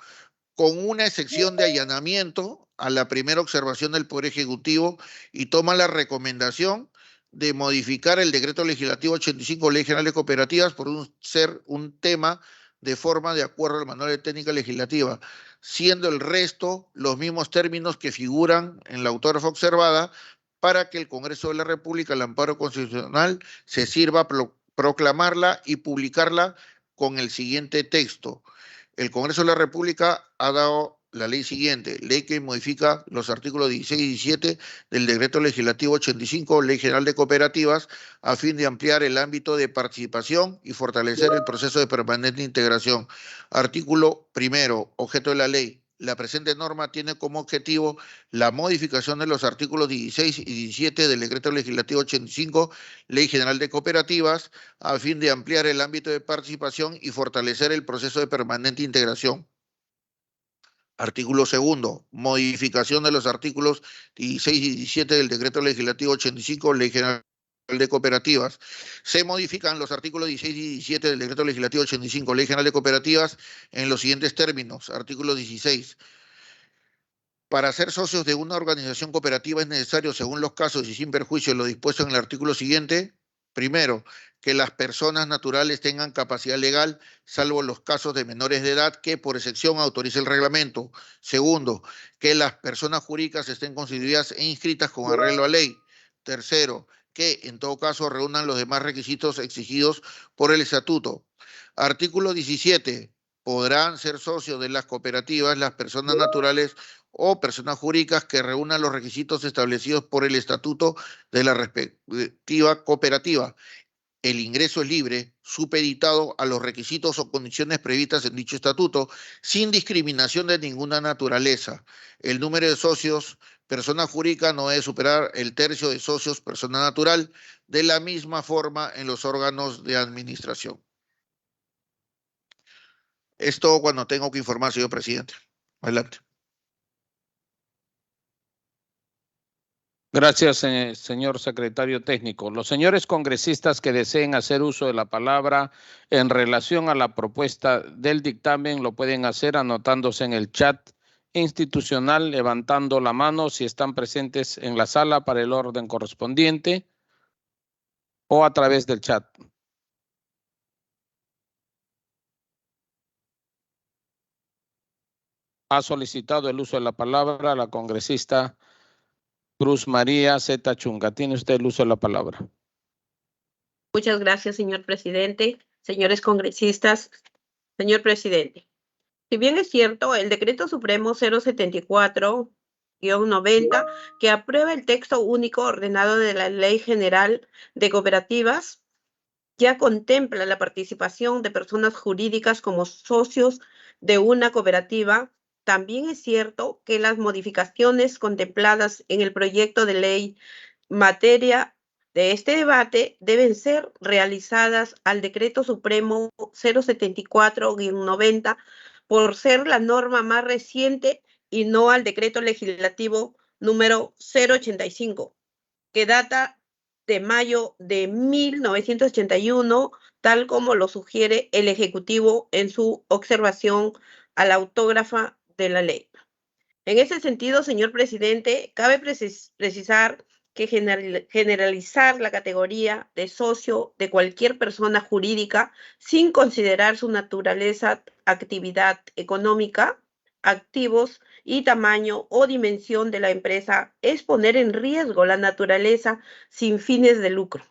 con una excepción de allanamiento a la primera observación del Poder Ejecutivo, y toma la recomendación de modificar el Decreto Legislativo 85, Ley General de Cooperativas, por ser un tema de forma de acuerdo al Manual de Técnica Legislativa, siendo el resto los mismos términos que figuran en la autógrafa observada, para que el Congreso de la República, el amparo constitucional, se sirva a proclamarla y publicarla con el siguiente texto. El Congreso de la República ha dado la ley siguiente, ley que modifica los artículos 16 y 17 del Decreto Legislativo 85, Ley General de Cooperativas, a fin de ampliar el ámbito de participación y fortalecer el proceso de permanente integración. Artículo primero, objeto de la ley. La presente norma tiene como objetivo la modificación de los artículos 16 y 17 del Decreto Legislativo 85, Ley General de Cooperativas, a fin de ampliar el ámbito de participación y fortalecer el proceso de permanente integración. Artículo segundo, modificación de los artículos 16 y 17 del Decreto Legislativo 85, Ley General de Cooperativas. Se modifican los artículos 16 y 17 del Decreto Legislativo 85, Ley General de Cooperativas, en los siguientes términos. Artículo 16. Para ser socios de una organización cooperativa es necesario, según los casos y sin perjuicio de lo dispuesto en el artículo siguiente, primero, que las personas naturales tengan capacidad legal, salvo los casos de menores de edad que por excepción autorice el reglamento. Segundo, que las personas jurídicas estén constituidas e inscritas con arreglo a ley. Tercero, que en todo caso reúnan los demás requisitos exigidos por el estatuto. Artículo 17. Podrán ser socios de las cooperativas las personas naturales o personas jurídicas que reúnan los requisitos establecidos por el estatuto de la respectiva cooperativa. El ingreso es libre, supeditado a los requisitos o condiciones previstas en dicho estatuto, sin discriminación de ninguna naturaleza. El número de socios, persona jurídica, no debe superar el tercio de socios, persona natural, de la misma forma en los órganos de administración. Es todo cuando tengo que informar, señor presidente. Adelante. Gracias, señor secretario técnico. Los señores congresistas que deseen hacer uso de la palabra en relación a la propuesta del dictamen lo pueden hacer anotándose en el chat institucional, levantando la mano si están presentes en la sala para el orden correspondiente o a través del chat. Ha solicitado el uso de la palabra la congresista Cruz María Zeta Chunga. Tiene usted el uso de la palabra. Muchas gracias, señor presidente. Señores congresistas, señor presidente. Si bien es cierto, el Decreto Supremo 074-90, que aprueba el texto único ordenado de la Ley General de Cooperativas, ya contempla la participación de personas jurídicas como socios de una cooperativa. También es cierto que las modificaciones contempladas en el proyecto de ley materia de este debate deben ser realizadas al Decreto Supremo 074-90 por ser la norma más reciente y no al Decreto Legislativo número 085, que data de mayo de 1981, tal como lo sugiere el Ejecutivo en su observación a la autógrafa de la ley. En ese sentido, señor presidente, cabe precisar que generalizar la categoría de socio de cualquier persona jurídica sin considerar su naturaleza, actividad económica, activos y tamaño o dimensión de la empresa es poner en riesgo la naturaleza sin fines de lucro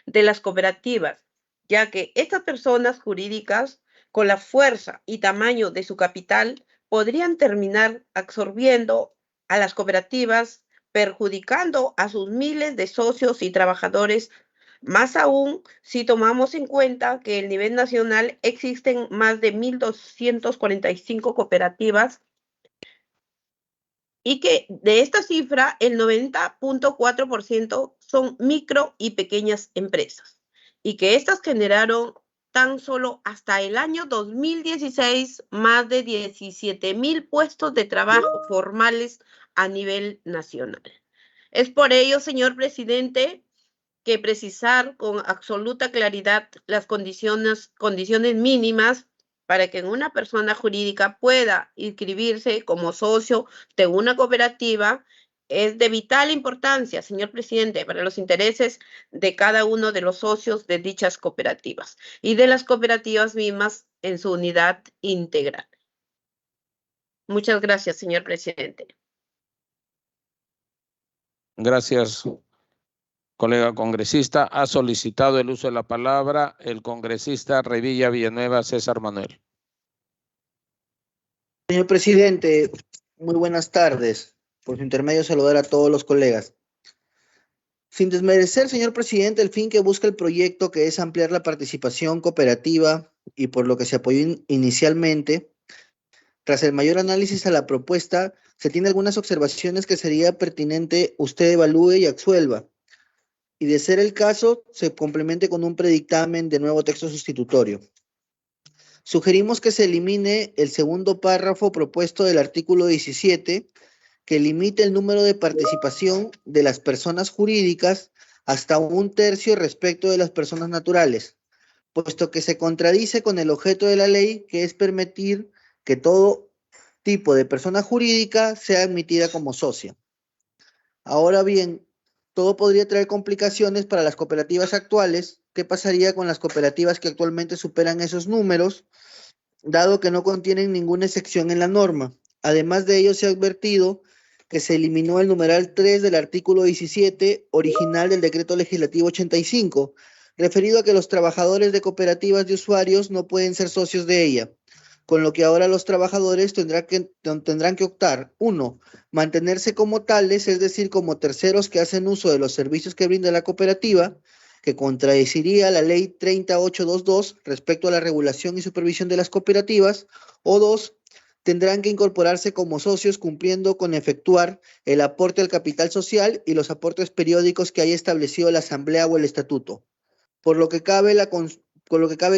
de las cooperativas, ya que estas personas jurídicas, con la fuerza y tamaño de su capital, podrían terminar absorbiendo a las cooperativas, perjudicando a sus miles de socios y trabajadores, más aún si tomamos en cuenta que a nivel nacional existen más de 1.245 cooperativas y que de esta cifra el 90.4% son micro y pequeñas empresas y que estas generaron tan solo hasta el año 2016 más de 17,000 puestos de trabajo formales a nivel nacional. Es por ello, señor presidente, que precisar con absoluta claridad las condiciones mínimas para que una persona jurídica pueda inscribirse como socio de una cooperativa es de vital importancia, señor presidente, para los intereses de cada uno de los socios de dichas cooperativas y de las cooperativas mismas en su unidad integral. Muchas gracias, señor presidente. Gracias, colega congresista. Ha solicitado el uso de la palabra el congresista Revilla Villanueva César Manuel. Señor presidente, muy buenas tardes. Por su intermedio saludar a todos los colegas. Sin desmerecer, señor presidente, el fin que busca el proyecto, que es ampliar la participación cooperativa y por lo que se apoyó inicialmente, tras el mayor análisis a la propuesta, se tiene algunas observaciones que sería pertinente usted evalúe y absuelva. Y de ser el caso, se complemente con un predictamen de nuevo texto sustitutorio. Sugerimos que se elimine el segundo párrafo propuesto del artículo 17, que limite el número de participación de las personas jurídicas hasta 1/3 respecto de las personas naturales, puesto que se contradice con el objeto de la ley, que es permitir que todo tipo de persona jurídica sea admitida como socia. Ahora bien, todo podría traer complicaciones para las cooperativas actuales. ¿Qué pasaría con las cooperativas que actualmente superan esos números, dado que no contienen ninguna excepción en la norma? Además de ello, se ha advertido que se eliminó el numeral 3 del artículo 17, original del Decreto Legislativo 85, referido a que los trabajadores de cooperativas de usuarios no pueden ser socios de ella, con lo que ahora los trabajadores tendrán que optar, 1, mantenerse como tales, es decir, como terceros que hacen uso de los servicios que brinda la cooperativa, que contradeciría la ley 30822 respecto a la regulación y supervisión de las cooperativas, o 2, tendrán que incorporarse como socios cumpliendo con efectuar el aporte al capital social y los aportes periódicos que haya establecido la Asamblea o el Estatuto. Por lo que cabe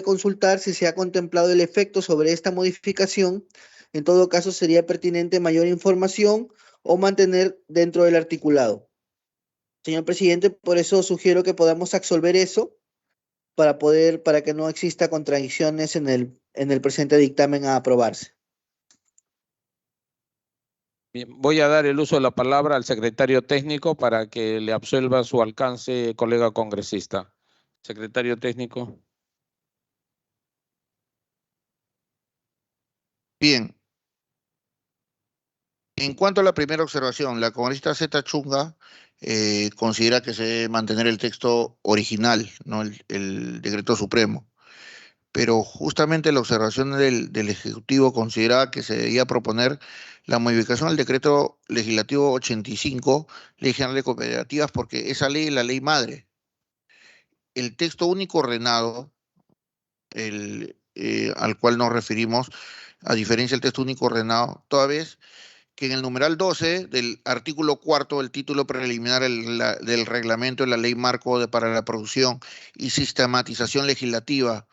consultar si se ha contemplado el efecto sobre esta modificación. En todo caso, sería pertinente mayor información o mantener dentro del articulado. Señor presidente, por eso sugiero que podamos absolver eso para que no exista contradicciones en el presente dictamen a aprobarse. Bien, voy a dar el uso de la palabra al secretario técnico para que le absuelva su alcance, colega congresista. Secretario técnico. Bien. En cuanto a la primera observación, la congresista Zeta Chunga considera que se debe mantener el texto original, no el decreto supremo. Pero justamente la observación del Ejecutivo consideraba que se debía proponer la modificación al decreto legislativo 85, Ley General de Cooperativas, porque esa ley es la ley madre. El texto único ordenado, al cual nos referimos, a diferencia del texto único ordenado, toda vez que en el numeral 12 del artículo 4 del título preliminar del reglamento de la ley marco para la producción y sistematización legislativa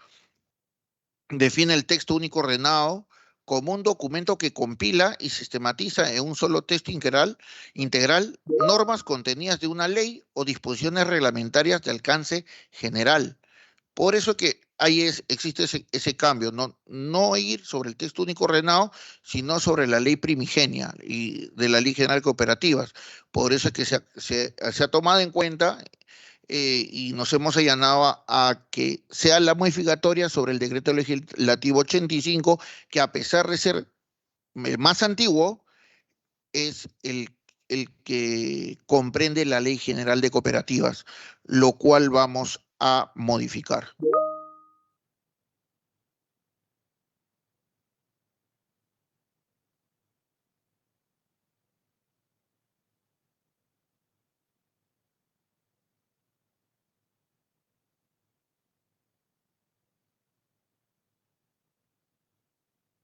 define el texto único ordenado como un documento que compila y sistematiza en un solo texto integral normas contenidas de una ley o disposiciones reglamentarias de alcance general. Por eso que ahí existe ese cambio, no ir sobre el texto único ordenado, sino sobre la ley primigenia y de la Ley General de Cooperativas. Por eso es que se ha tomado en cuenta y nos hemos allanado a que sea la modificatoria sobre el decreto legislativo 85, que a pesar de ser más antiguo, es el que comprende la Ley General de Cooperativas, lo cual vamos a modificar.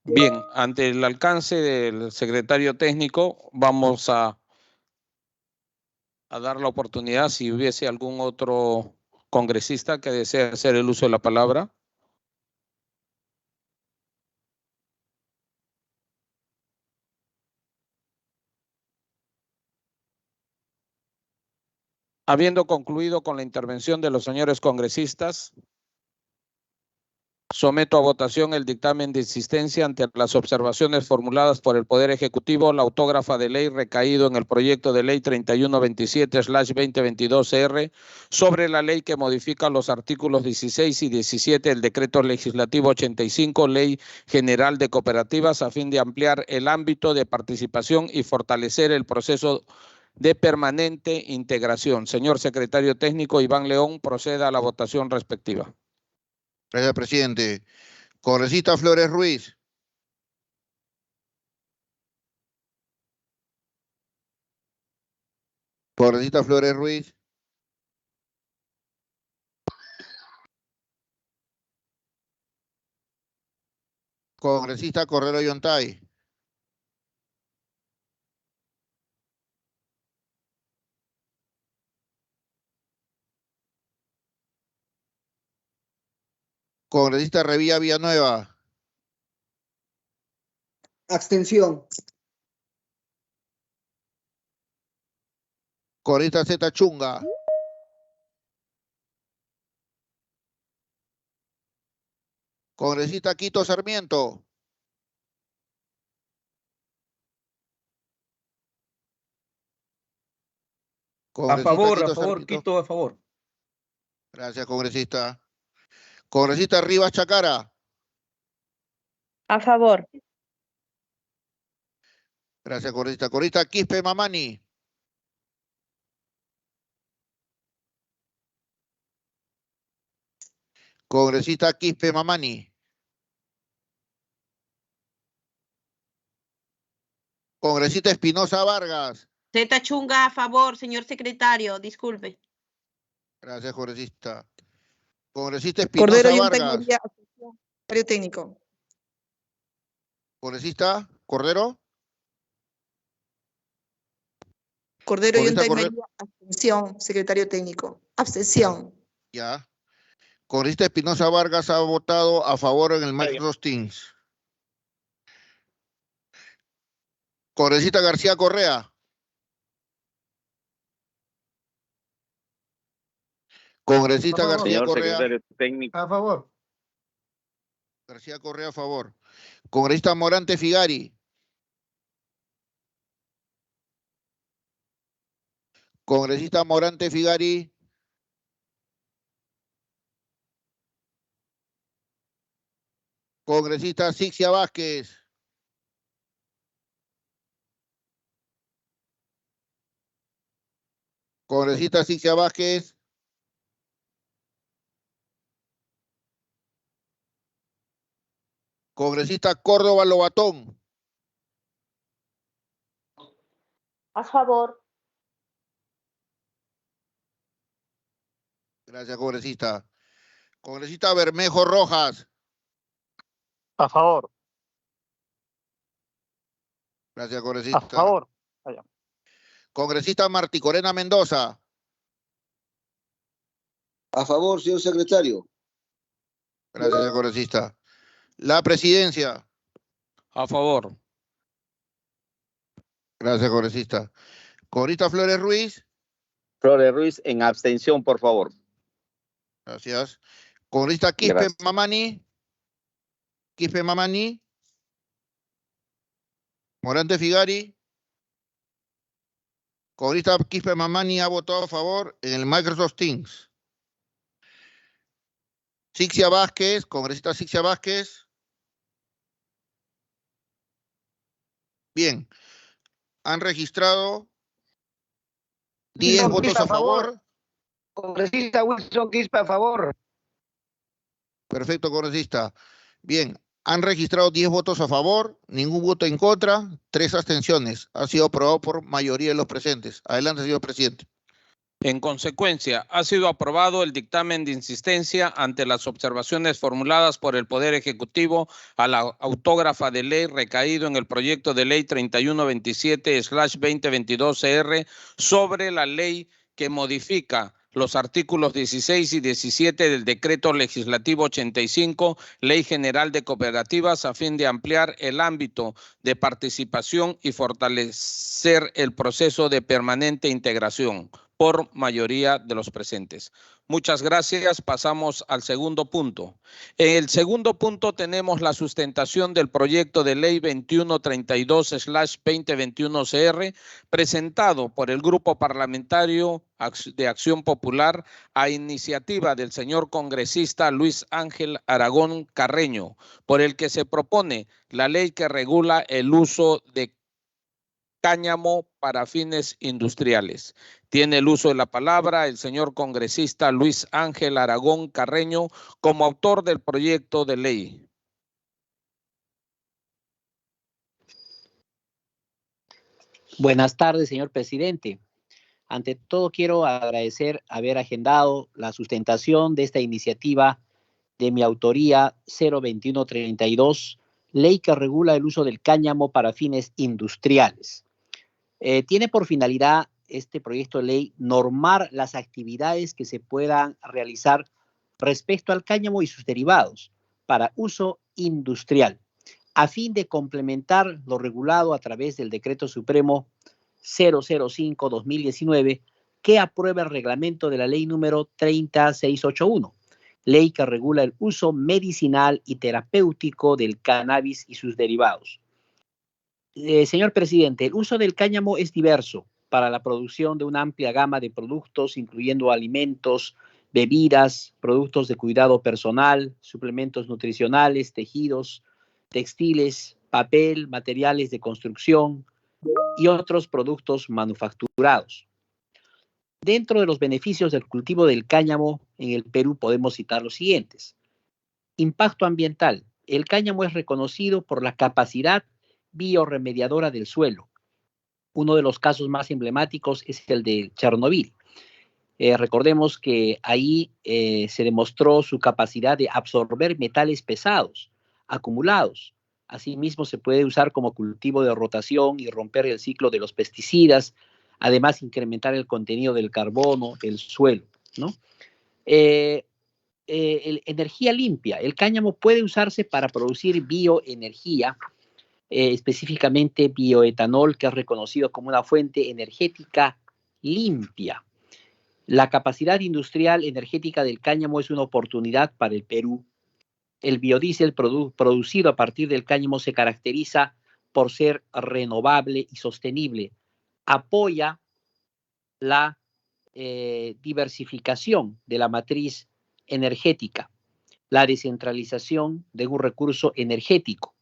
Bien, ante el alcance del secretario técnico, vamos a dar la oportunidad si hubiese algún otro congresista que desee hacer el uso de la palabra. Habiendo concluido con la intervención de los señores congresistas, someto a votación el dictamen de insistencia ante las observaciones formuladas por el Poder Ejecutivo, la autógrafa de ley recaído en el proyecto de ley 3127/2022-R sobre la ley que modifica los artículos 16 y 17 del Decreto Legislativo 85, Ley General de Cooperativas, a fin de ampliar el ámbito de participación y fortalecer el proceso de permanente integración. Señor secretario técnico Iván León, proceda a la votación respectiva. Gracias, presidente. Congresista Flores Ruiz. Congresista Flores Ruiz. Congresista Cordero Yontay. Congresista Revilla Villanueva. Abstención. Congresista Zeta Chunga. Congresista Quito Sarmiento. A favor, Sarmiento. Quito, a favor. Gracias, congresista. Congresista Rivas Chacara. A favor. Gracias, congresista. Congresista Quispe Mamani. Congresista Quispe Mamani. Congresista Espinosa Vargas. Zeta Chunga, a favor, señor secretario, disculpe. Gracias, congresista. Congresista Cordero Espinosa Yontay Vargas. María, abstención, secretario técnico. Congresista Cordero. Cordero Congresista Yontay Cordero. María, abstención, secretario técnico. Abstención. Ya. Congresista Espinosa Vargas ha votado a favor en el Microsoft Teams. Congresista García Correa. Congresista A favor. García Señor Correa. secretario técnico. A favor. García Correa a favor. Congresista Morante Figari. Congresista Morante Figari. Congresista Sixia Vázquez. Congresista Sixia Vázquez. Congresista Córdoba Lobatón. A favor. Gracias, congresista. Congresista Bermejo Rojas. A favor. Gracias, A congresista. favor. Congresista Martí Corena Mendoza. A favor, señor secretario. Gracias, congresista. La presidencia. A favor. Gracias, congresista. Congresista Flores Ruiz. Flores Ruiz en abstención, por favor. Gracias. Congresista Quispe Gracias. Mamani. Quispe Mamani. Morante Figari. Congresista Quispe Mamani ha votado a favor en el Microsoft Teams. Sixia Vázquez, congresista Sixia Vázquez. Bien. Han registrado 10 Wilson votos Quispe a favor. Congresista Wilson Quispe a favor. Perfecto, congresista. Bien. Han registrado 10 votos a favor, ningún voto en contra, 3 abstenciones. Ha sido aprobado por mayoría de los presentes. Adelante, señor presidente. En consecuencia, ha sido aprobado el dictamen de insistencia ante las observaciones formuladas por el Poder Ejecutivo a la autógrafa de ley recaído en el proyecto de ley 3127/2022-CR sobre la ley que modifica los artículos 16 y 17 del Decreto Legislativo 85, Ley General de Cooperativas, a fin de ampliar el ámbito de participación y fortalecer el proceso de permanente integración por mayoría de los presentes. Muchas gracias. Pasamos al segundo punto. En el segundo punto tenemos la sustentación del proyecto de ley 2132/2021-CR presentado por el Grupo Parlamentario de Acción Popular a iniciativa del señor congresista Luis Ángel Aragón Carreño, por el que se propone la ley que regula el uso de cáñamo para fines industriales. Tiene el uso de la palabra el señor congresista Luis Ángel Aragón Carreño como autor del proyecto de ley. Buenas tardes, señor presidente. Ante todo, quiero agradecer haber agendado la sustentación de esta iniciativa de mi autoría 02132, ley que regula el uso del cáñamo para fines industriales. Tiene por finalidad este proyecto de ley normar las actividades que se puedan realizar respecto al cáñamo y sus derivados para uso industrial, a fin de complementar lo regulado a través del Decreto Supremo 005/2019, que aprueba el reglamento de la ley número 30681, ley que regula el uso medicinal y terapéutico del cannabis y sus derivados. Señor presidente, el uso del cáñamo es diverso para la producción de una amplia gama de productos, incluyendo alimentos, bebidas, productos de cuidado personal, suplementos nutricionales, tejidos, textiles, papel, materiales de construcción y otros productos manufacturados. Dentro de los beneficios del cultivo del cáñamo en el Perú podemos citar los siguientes. Impacto ambiental. El cáñamo es reconocido por la capacidad biorremediadora del suelo. Uno de los casos más emblemáticos es el de Chernobyl. Recordemos que ahí se demostró su capacidad de absorber metales pesados, acumulados. Asimismo, se puede usar como cultivo de rotación y romper el ciclo de los pesticidas, además incrementar el contenido del carbono del suelo, ¿no? Energía limpia. El cáñamo puede usarse para producir bioenergía, específicamente bioetanol, que es reconocido como una fuente energética limpia. La capacidad industrial energética del cáñamo es una oportunidad para el Perú. El biodiesel producido a partir del cáñamo se caracteriza por ser renovable y sostenible. Apoya la diversificación de la matriz energética, la descentralización de un recurso energético,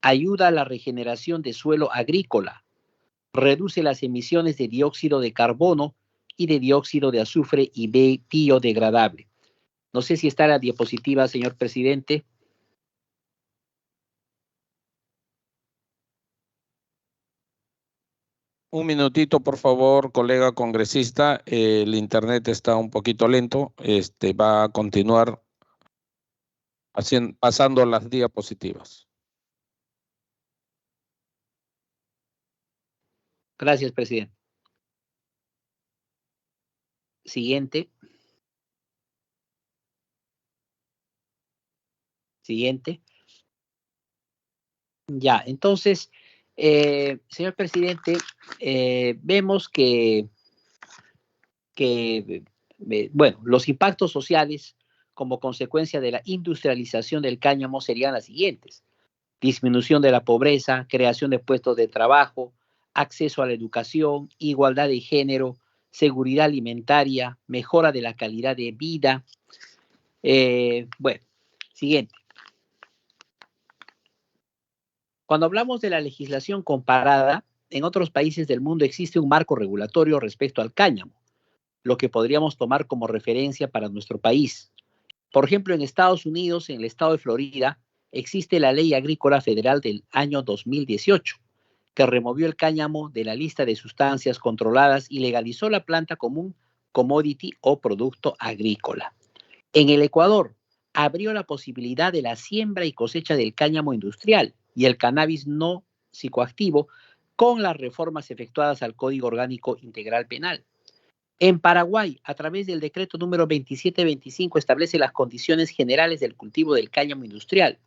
ayuda a la regeneración de suelo agrícola, reduce las emisiones de dióxido de carbono y de dióxido de azufre y biodegradable. No sé si está la diapositiva, señor presidente. Un minutito, por favor, colega congresista. El internet está un poquito lento. Va a continuar pasando las diapositivas. Gracias, presidente. Siguiente. Siguiente. Ya, entonces, señor presidente, vemos que bueno, los impactos sociales como consecuencia de la industrialización del cáñamo serían las siguientes: disminución de la pobreza, creación de puestos de trabajo, acceso a la educación, igualdad de género, seguridad alimentaria, mejora de la calidad de vida. Bueno, siguiente. Cuando hablamos de la legislación comparada, en otros países del mundo existe un marco regulatorio respecto al cáñamo, lo que podríamos tomar como referencia para nuestro país. Por ejemplo, en Estados Unidos, en el estado de Florida, existe la Ley Agrícola Federal del año 2018, que removió el cáñamo de la lista de sustancias controladas y legalizó la planta como un commodity o producto agrícola. En el Ecuador, abrió la posibilidad de la siembra y cosecha del cáñamo industrial y el cannabis no psicoactivo con las reformas efectuadas al Código Orgánico Integral Penal. En Paraguay, a través del decreto número 2725, establece las condiciones generales del cultivo del cáñamo industrial,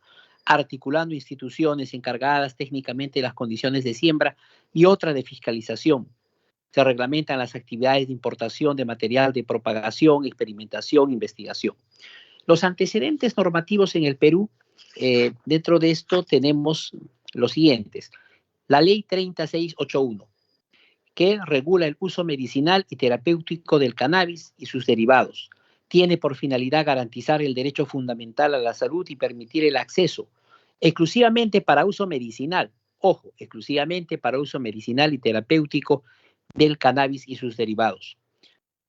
articulando instituciones encargadas técnicamente de las condiciones de siembra y otras de fiscalización. Se reglamentan las actividades de importación de material de propagación, experimentación, investigación. Los antecedentes normativos en el Perú, dentro de esto tenemos los siguientes. La Ley 3681, que regula el uso medicinal y terapéutico del cannabis y sus derivados. Tiene por finalidad garantizar el derecho fundamental a la salud y permitir el acceso exclusivamente para uso medicinal, ojo, exclusivamente para uso medicinal y terapéutico del cannabis y sus derivados.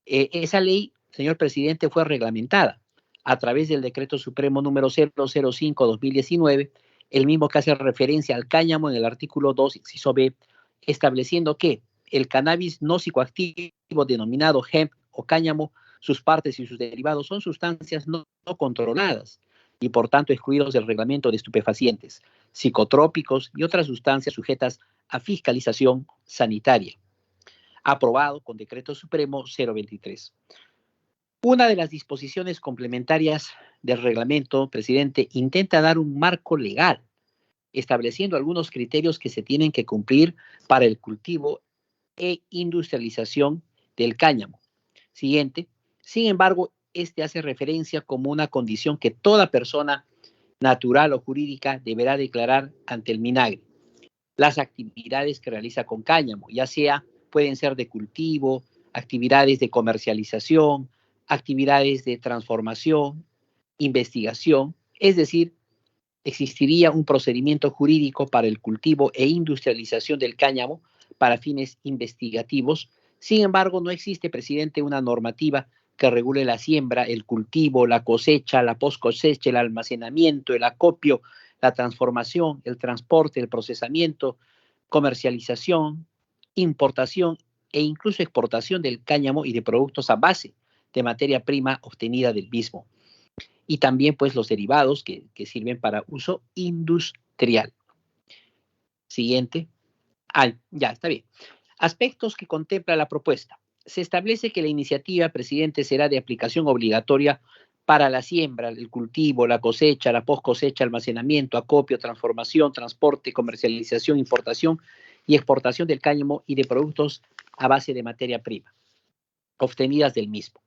Esa ley, señor presidente, fue reglamentada a través del Decreto Supremo número 005-2019, el mismo que hace referencia al cáñamo en el artículo 2, inciso B, estableciendo que el cannabis no psicoactivo denominado hemp o cáñamo, sus partes y sus derivados son sustancias no controladas y por tanto excluidos del reglamento de estupefacientes, psicotrópicos y otras sustancias sujetas a fiscalización sanitaria, aprobado con Decreto Supremo 023. Una de las disposiciones complementarias del reglamento, presidente, intenta dar un marco legal, estableciendo algunos criterios que se tienen que cumplir para el cultivo e industrialización del cáñamo. Siguiente. Sin embargo, este hace referencia como una condición que toda persona natural o jurídica deberá declarar ante el MINAGRE. Las actividades que realiza con cáñamo, ya sea pueden ser de cultivo, actividades de comercialización, actividades de transformación, investigación, es decir, existiría un procedimiento jurídico para el cultivo e industrialización del cáñamo para fines investigativos. Sin embargo, no existe, presidente, una normativa que regule la siembra, el cultivo, la cosecha, la post-cosecha, el almacenamiento, el acopio, la transformación, el transporte, el procesamiento, comercialización, importación e incluso exportación del cáñamo y de productos a base de materia prima obtenida del mismo. Y también, pues, los derivados que sirven para uso industrial. Siguiente. Ya, está bien. Aspectos que contempla la propuesta. Se establece que la iniciativa, presidente, será de aplicación obligatoria para la siembra, el cultivo, la cosecha, la post-cosecha, almacenamiento, acopio, transformación, transporte, comercialización, importación y exportación del cáñamo y de productos a base de materia prima. obtenidas del mismo.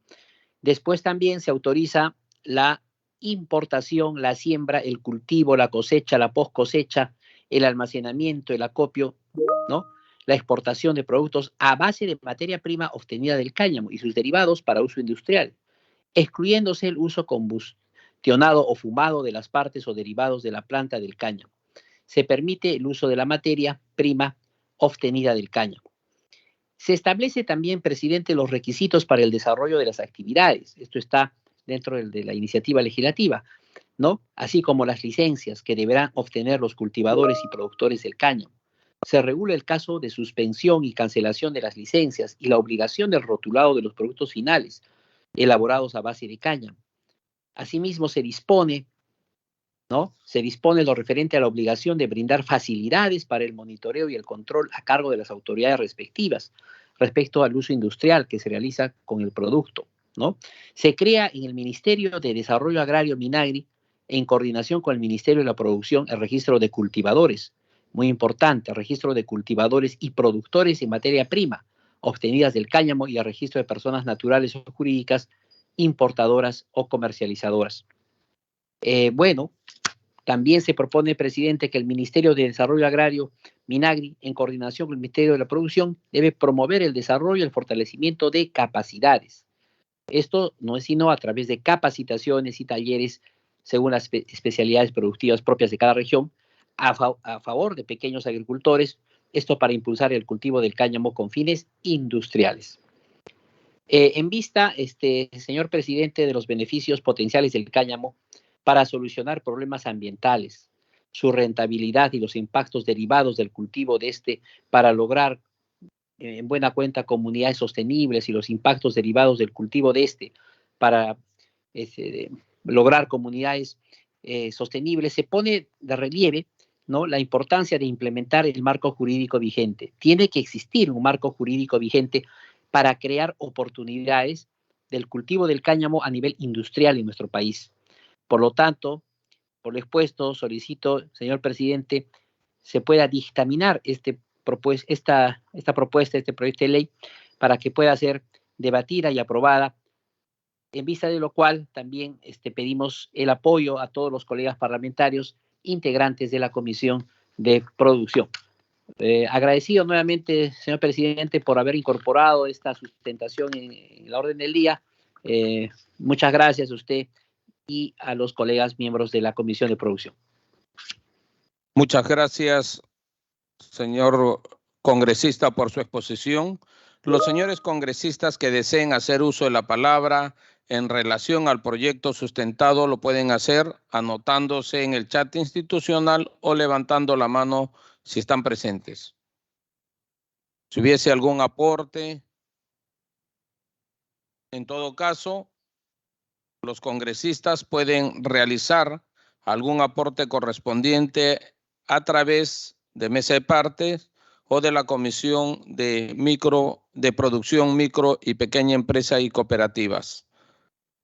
Después también se autoriza la importación, la siembra, el cultivo, la cosecha, la post cosecha, el almacenamiento, el acopio, ¿no? La exportación de productos a base de materia prima obtenida del cáñamo y sus derivados para uso industrial, excluyéndose el uso combustionado o fumado de las partes o derivados de la planta del cáñamo. Se permite el uso de la materia prima obtenida del cáñamo. Se establece también, presidente, los requisitos para el desarrollo de las actividades. Esto está dentro de la iniciativa legislativa, ¿no? Así como las licencias que deberán obtener los cultivadores y productores del cáñamo. Se regula el caso de suspensión y cancelación de las licencias y la obligación del rotulado de los productos finales elaborados a base de cáñamo. Asimismo, se dispone, ¿no? Se dispone lo referente a la obligación de brindar facilidades para el monitoreo y el control a cargo de las autoridades respectivas respecto al uso industrial que se realiza con el producto, ¿no? Se crea en el Ministerio de Desarrollo Agrario Minagri, en coordinación con el Ministerio de la Producción, el registro de cultivadores, muy importante, el registro de cultivadores y productores en materia prima obtenidas del cáñamo y el registro de personas naturales o jurídicas importadoras o comercializadoras. Bueno, también se propone, presidente, que el Ministerio de Desarrollo Agrario, Minagri, en coordinación con el Ministerio de la Producción, debe promover el desarrollo y el fortalecimiento de capacidades. Esto no es sino a través de capacitaciones y talleres según las especialidades productivas propias de cada región, a favor de pequeños agricultores, esto para impulsar el cultivo del cáñamo con fines industriales. En vista, señor presidente, de los beneficios potenciales del cáñamo para solucionar problemas ambientales, su rentabilidad y los impactos derivados del cultivo de para lograr en buena cuenta comunidades sostenibles y los impactos derivados del cultivo de para lograr comunidades sostenibles, se pone de relieve, ¿no?, la importancia de implementar el marco jurídico vigente. Tiene que existir un marco jurídico vigente para crear oportunidades del cultivo del cáñamo a nivel industrial en nuestro país. Por lo tanto, por lo expuesto, solicito, señor presidente, se pueda dictaminar esta propuesta, este proyecto de ley, para que pueda ser debatida y aprobada, en vista de lo cual también pedimos el apoyo a todos los colegas parlamentarios integrantes de la Comisión de Producción. Agradecido nuevamente, señor presidente, por haber incorporado esta sustentación en la orden del día. Muchas gracias a usted y a los colegas miembros de la Comisión de Producción. Muchas gracias, señor congresista, por su exposición. Los señores congresistas que deseen hacer uso de la palabra en relación al proyecto sustentado lo pueden hacer anotándose en el chat institucional o levantando la mano si están presentes. Si hubiese algún aporte, en todo caso, los congresistas pueden realizar algún aporte correspondiente a través de mesa de partes o de la Comisión de Producción Micro y Pequeña Empresa y Cooperativas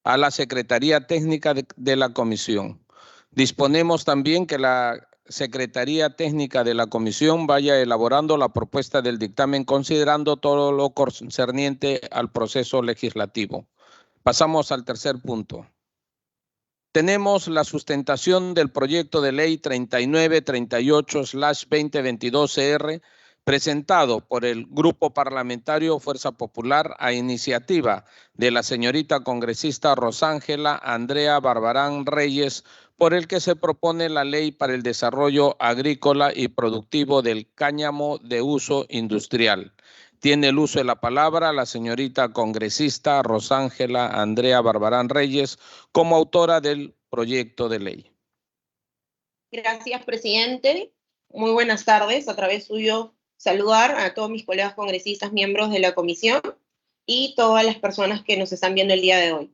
a la Secretaría Técnica de la Comisión. Disponemos también que la Secretaría Técnica de la Comisión vaya elaborando la propuesta del dictamen considerando todo lo concerniente al proceso legislativo. Pasamos al tercer punto. Tenemos la sustentación del proyecto de ley 3938/2022-CR presentado por el Grupo Parlamentario Fuerza Popular a iniciativa de la señorita congresista Rosángela Andrea Barbarán Reyes, por el que se propone la ley para el desarrollo agrícola y productivo del cáñamo de uso industrial. Tiene el uso de la palabra la señorita congresista Rosángela Andrea Barbarán Reyes como autora del proyecto de ley. Gracias, presidente. Muy buenas tardes. A través suyo, saludar a todos mis colegas congresistas, miembros de la comisión y todas las personas que nos están viendo el día de hoy.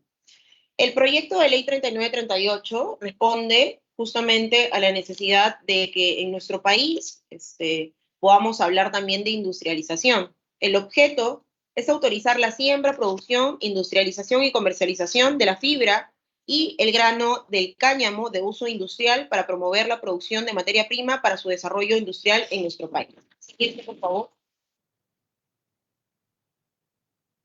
El proyecto de ley 3938 responde justamente a la necesidad de que en nuestro país podamos hablar también de industrialización. El objeto es autorizar la siembra, producción, industrialización y comercialización de la fibra y el grano del cáñamo de uso industrial para promover la producción de materia prima para su desarrollo industrial en nuestro país. Siguiente, por favor.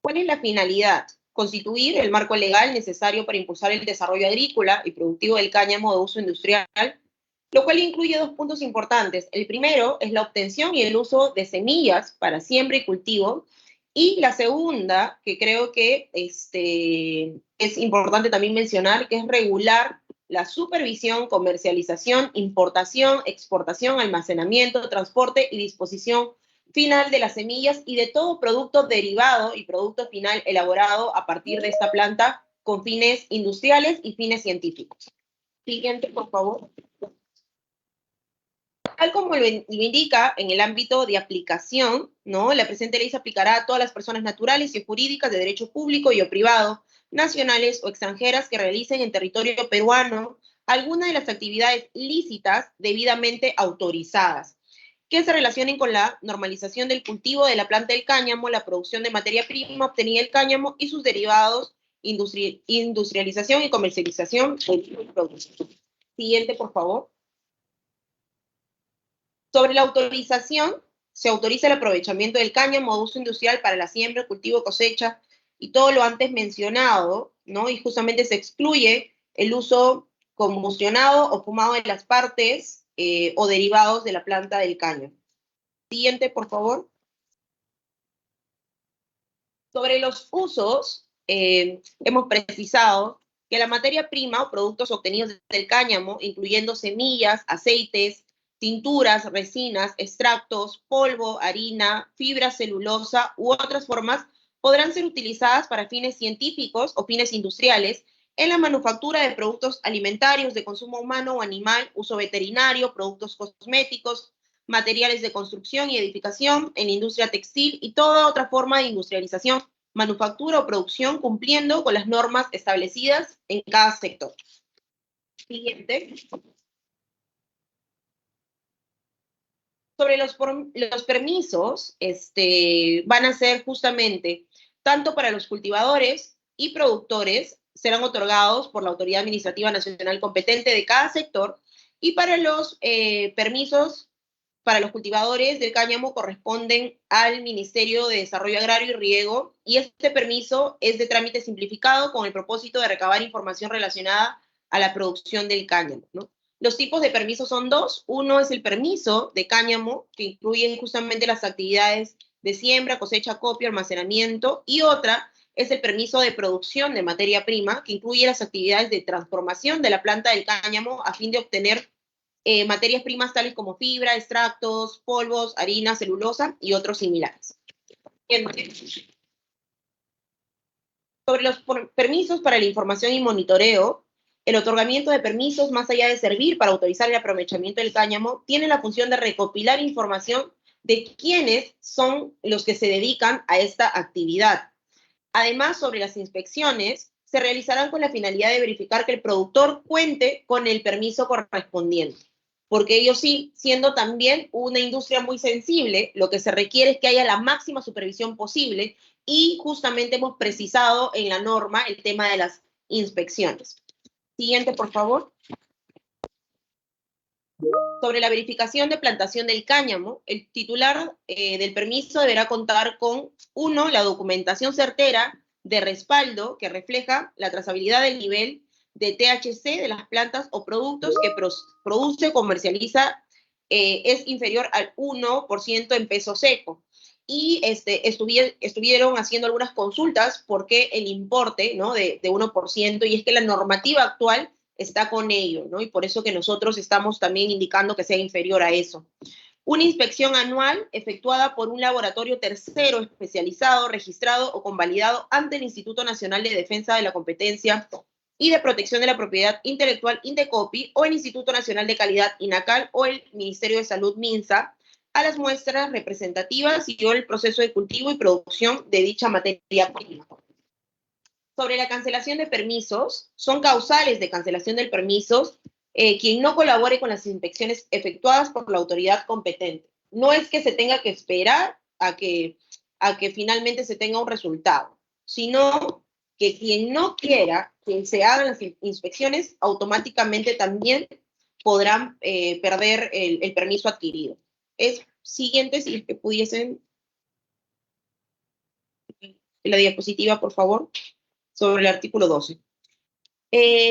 ¿Cuál es la finalidad? Constituir el marco legal necesario para impulsar el desarrollo agrícola y productivo del cáñamo de uso industrial, lo cual incluye dos puntos importantes. El primero es la obtención y el uso de semillas para siembra y cultivo, y la segunda, que creo que es importante también mencionar, que es regular la supervisión, comercialización, importación, exportación, almacenamiento, transporte y disposición final de las semillas y de todo producto derivado y producto final elaborado a partir de esta planta con fines industriales y fines científicos. Siguiente, por favor. Tal como lo indica en el ámbito de aplicación, ¿no? La presente ley se aplicará a todas las personas naturales y jurídicas de derecho público y o privado, nacionales o extranjeras que realicen en territorio peruano alguna de las actividades lícitas debidamente autorizadas, que se relacionen con la normalización del cultivo de la planta del cáñamo, la producción de materia prima obtenida del cáñamo y sus derivados, industrialización y comercialización del producto. Siguiente, por favor. Sobre la autorización, se autoriza el aprovechamiento del cáñamo de uso industrial para la siembra, cultivo, cosecha y todo lo antes mencionado, ¿no? Y justamente se excluye el uso combustionado o fumado de las partes o derivados de la planta del cáñamo. Siguiente, por favor. Sobre los usos, hemos precisado que la materia prima o productos obtenidos del cáñamo, incluyendo semillas, aceites, tinturas, resinas, extractos, polvo, harina, fibra celulosa u otras formas, podrán ser utilizadas para fines científicos o fines industriales en la manufactura de productos alimentarios de consumo humano o animal, uso veterinario, productos cosméticos, materiales de construcción y edificación, en la industria textil y toda otra forma de industrialización, manufactura o producción cumpliendo con las normas establecidas en cada sector. Siguiente. Sobre los permisos, van a ser justamente tanto para los cultivadores y productores, serán otorgados por la Autoridad Administrativa Nacional competente de cada sector, y para los permisos para los cultivadores del cáñamo corresponden al Ministerio de Desarrollo Agrario y Riego, y este permiso es de trámite simplificado con el propósito de recabar información relacionada a la producción del cáñamo, ¿no? Los tipos de permisos son dos. Uno es el permiso de cáñamo, que incluye justamente las actividades de siembra, cosecha, acopio, almacenamiento, y otra es el permiso de producción de materia prima, que incluye las actividades de transformación de la planta del cáñamo a fin de obtener materias primas tales como fibra, extractos, polvos, harina, celulosa y otros similares. Sobre los permisos para la información y monitoreo, el otorgamiento de permisos, más allá de servir para autorizar el aprovechamiento del cáñamo, tiene la función de recopilar información de quiénes son los que se dedican a esta actividad. Además, sobre las inspecciones, se realizarán con la finalidad de verificar que el productor cuente con el permiso correspondiente, porque ellos sí, siendo también una industria muy sensible, lo que se requiere es que haya la máxima supervisión posible, y justamente hemos precisado en la norma el tema de las inspecciones. Siguiente, por favor. Sobre la verificación de plantación del cáñamo, el titular del permiso deberá contar con, 1, la documentación certera de respaldo que refleja la trazabilidad del nivel de THC de las plantas o productos que produce o comercializa es inferior al 1% en peso seco. Y estuvieron haciendo algunas consultas porque el importe, ¿no?, de 1%, y es que la normativa actual está con ello, ¿no? Y por eso que nosotros estamos también indicando que sea inferior a eso. Una inspección anual efectuada por un laboratorio tercero especializado, registrado o convalidado ante el Instituto Nacional de Defensa de la Competencia y de Protección de la Propiedad Intelectual, INDECOPI, o el Instituto Nacional de Calidad, INACAL, o el Ministerio de Salud, MINSA, a las muestras representativas y o el proceso de cultivo y producción de dicha materia prima. Sobre la cancelación de permisos, son causales de cancelación del permiso quien no colabore con las inspecciones efectuadas por la autoridad competente. No es que se tenga que esperar a que finalmente se tenga un resultado, sino que quien no quiera que se hagan las inspecciones automáticamente también podrán perder el permiso adquirido. Siguiente, si es que pudiesen. la diapositiva, por favor, sobre el artículo 12.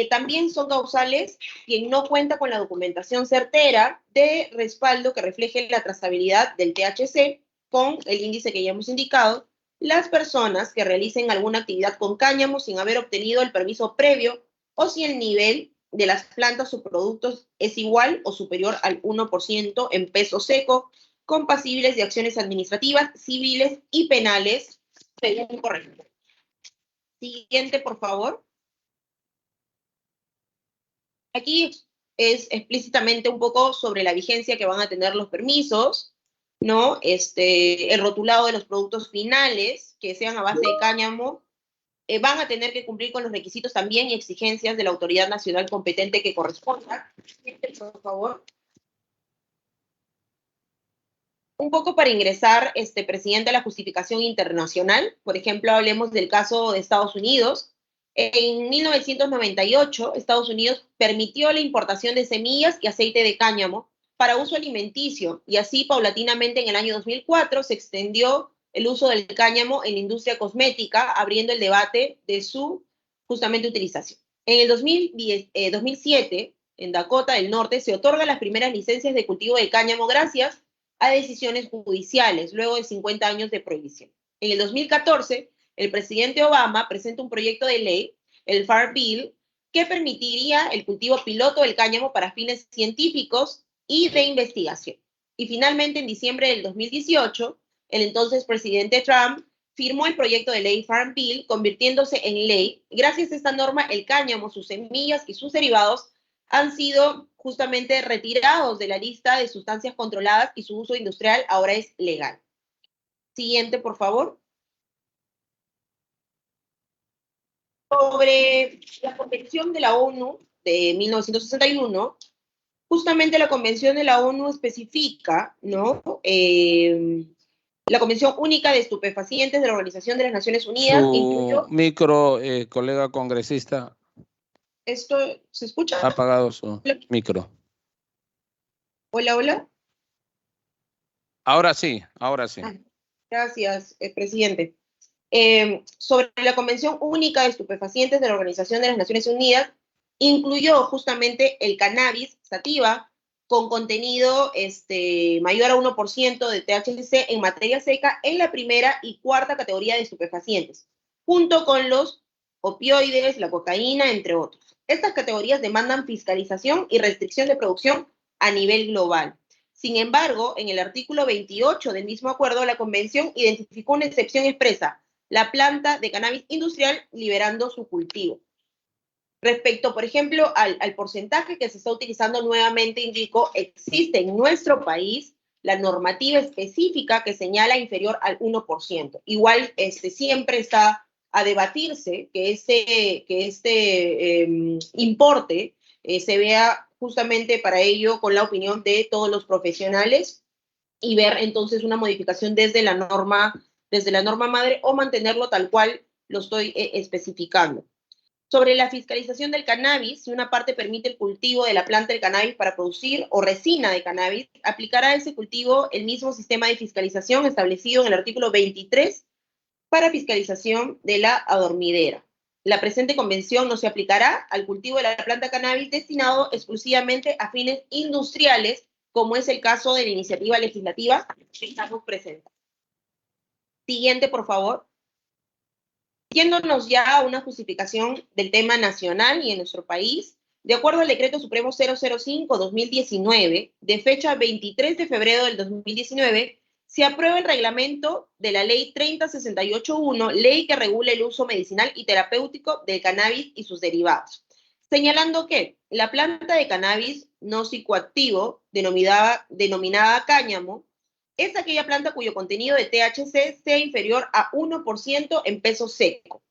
También son causales quien no cuenta con la documentación certera de respaldo que refleje la trazabilidad del THC con el índice que ya hemos indicado, las personas que realicen alguna actividad con cáñamo sin haber obtenido el permiso previo o si el nivel de las plantas o productos es igual o superior al 1% en peso seco, compasibles de acciones administrativas, civiles y penales, según correcto. Siguiente, por favor. Aquí es explícitamente un poco sobre la vigencia que van a tener los permisos, ¿no? El rotulado de los productos finales que sean a base de cáñamo van a tener que cumplir con los requisitos también y exigencias de la autoridad nacional competente que corresponda. Por favor. Un poco para ingresar, presidente, a la justificación internacional. Por ejemplo, hablemos del caso de Estados Unidos. En 1998, Estados Unidos permitió la importación de semillas y aceite de cáñamo para uso alimenticio y así paulatinamente en el año 2004 se extendió el uso del cáñamo en la industria cosmética, abriendo el debate de su justamente utilización. En el 2007, en Dakota del Norte, se otorgan las primeras licencias de cultivo de cáñamo gracias a decisiones judiciales, luego de 50 años de prohibición. En el 2014, el presidente Obama presenta un proyecto de ley, el Farm Bill, que permitiría el cultivo piloto del cáñamo para fines científicos y de investigación. Y finalmente, en diciembre del 2018, el entonces presidente Trump firmó el proyecto de ley Farm Bill, convirtiéndose en ley. Gracias a esta norma, el cáñamo, sus semillas y sus derivados han sido justamente retirados de la lista de sustancias controladas y su uso industrial ahora es legal. Siguiente, por favor. Sobre la Convención de la ONU de 1961, justamente la Convención de la ONU especifica, ¿no? La Convención Única de Estupefacientes de la Organización de las Naciones Unidas incluyó... Micro, colega congresista. ¿Esto se escucha? Ha apagado su micro. Hola, hola. Ahora sí, ahora sí. Gracias, presidente. Sobre la Convención Única de Estupefacientes de la Organización de las Naciones Unidas, incluyó justamente el cannabis sativa con contenido mayor a 1% de THC en materia seca en la primera y cuarta categoría de estupefacientes, junto con los opioides, la cocaína, entre otros. Estas categorías demandan fiscalización y restricción de producción a nivel global. Sin embargo, en el artículo 28 del mismo acuerdo, la Convención identificó una excepción expresa, la planta de cannabis industrial, liberando su cultivo. Respecto, por ejemplo, al porcentaje que se está utilizando nuevamente, indico, existe en nuestro país la normativa específica que señala inferior al 1%. Igual siempre está a debatirse que este importe se vea justamente para ello con la opinión de todos los profesionales y ver entonces una modificación desde la norma madre o mantenerlo tal cual lo estoy especificando. Sobre la fiscalización del cannabis, si una parte permite el cultivo de la planta del cannabis para producir o resina de cannabis, aplicará a ese cultivo el mismo sistema de fiscalización establecido en el artículo 23 para fiscalización de la adormidera. La presente convención no se aplicará al cultivo de la planta cannabis destinado exclusivamente a fines industriales, como es el caso de la iniciativa legislativa que estamos presentando. Siguiente, por favor. Yéndonos ya a una justificación del tema nacional y en nuestro país, de acuerdo al Decreto Supremo 005-2019, de fecha 23 de febrero del 2019, se aprueba el reglamento de la Ley 3068-1, ley que regula el uso medicinal y terapéutico del cannabis y sus derivados, señalando que la planta de cannabis no psicoactivo, denominada cáñamo, es aquella planta cuyo contenido de THC sea inferior a 1% en peso seco.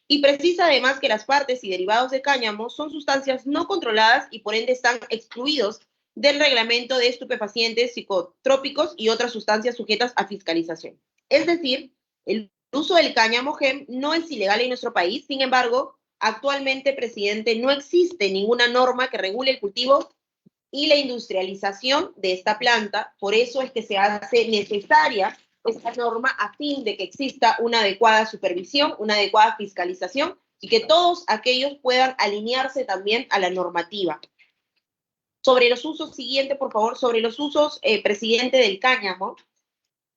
Y precisa además que las partes y derivados de cáñamo son sustancias no controladas y por ende están excluidos del reglamento de estupefacientes, psicotrópicos y otras sustancias sujetas a fiscalización. Es decir, el uso del cáñamo hemp no es ilegal en nuestro país. Sin embargo, actualmente, presidente, no existe ninguna norma que regule el cultivo y la industrialización de esta planta. Por eso es que se hace necesaria esta norma a fin de que exista una adecuada supervisión, una adecuada fiscalización y que todos aquellos puedan alinearse también a la normativa. Sobre los usos, siguiente, por favor, sobre los usos, presidente, del cáñamo.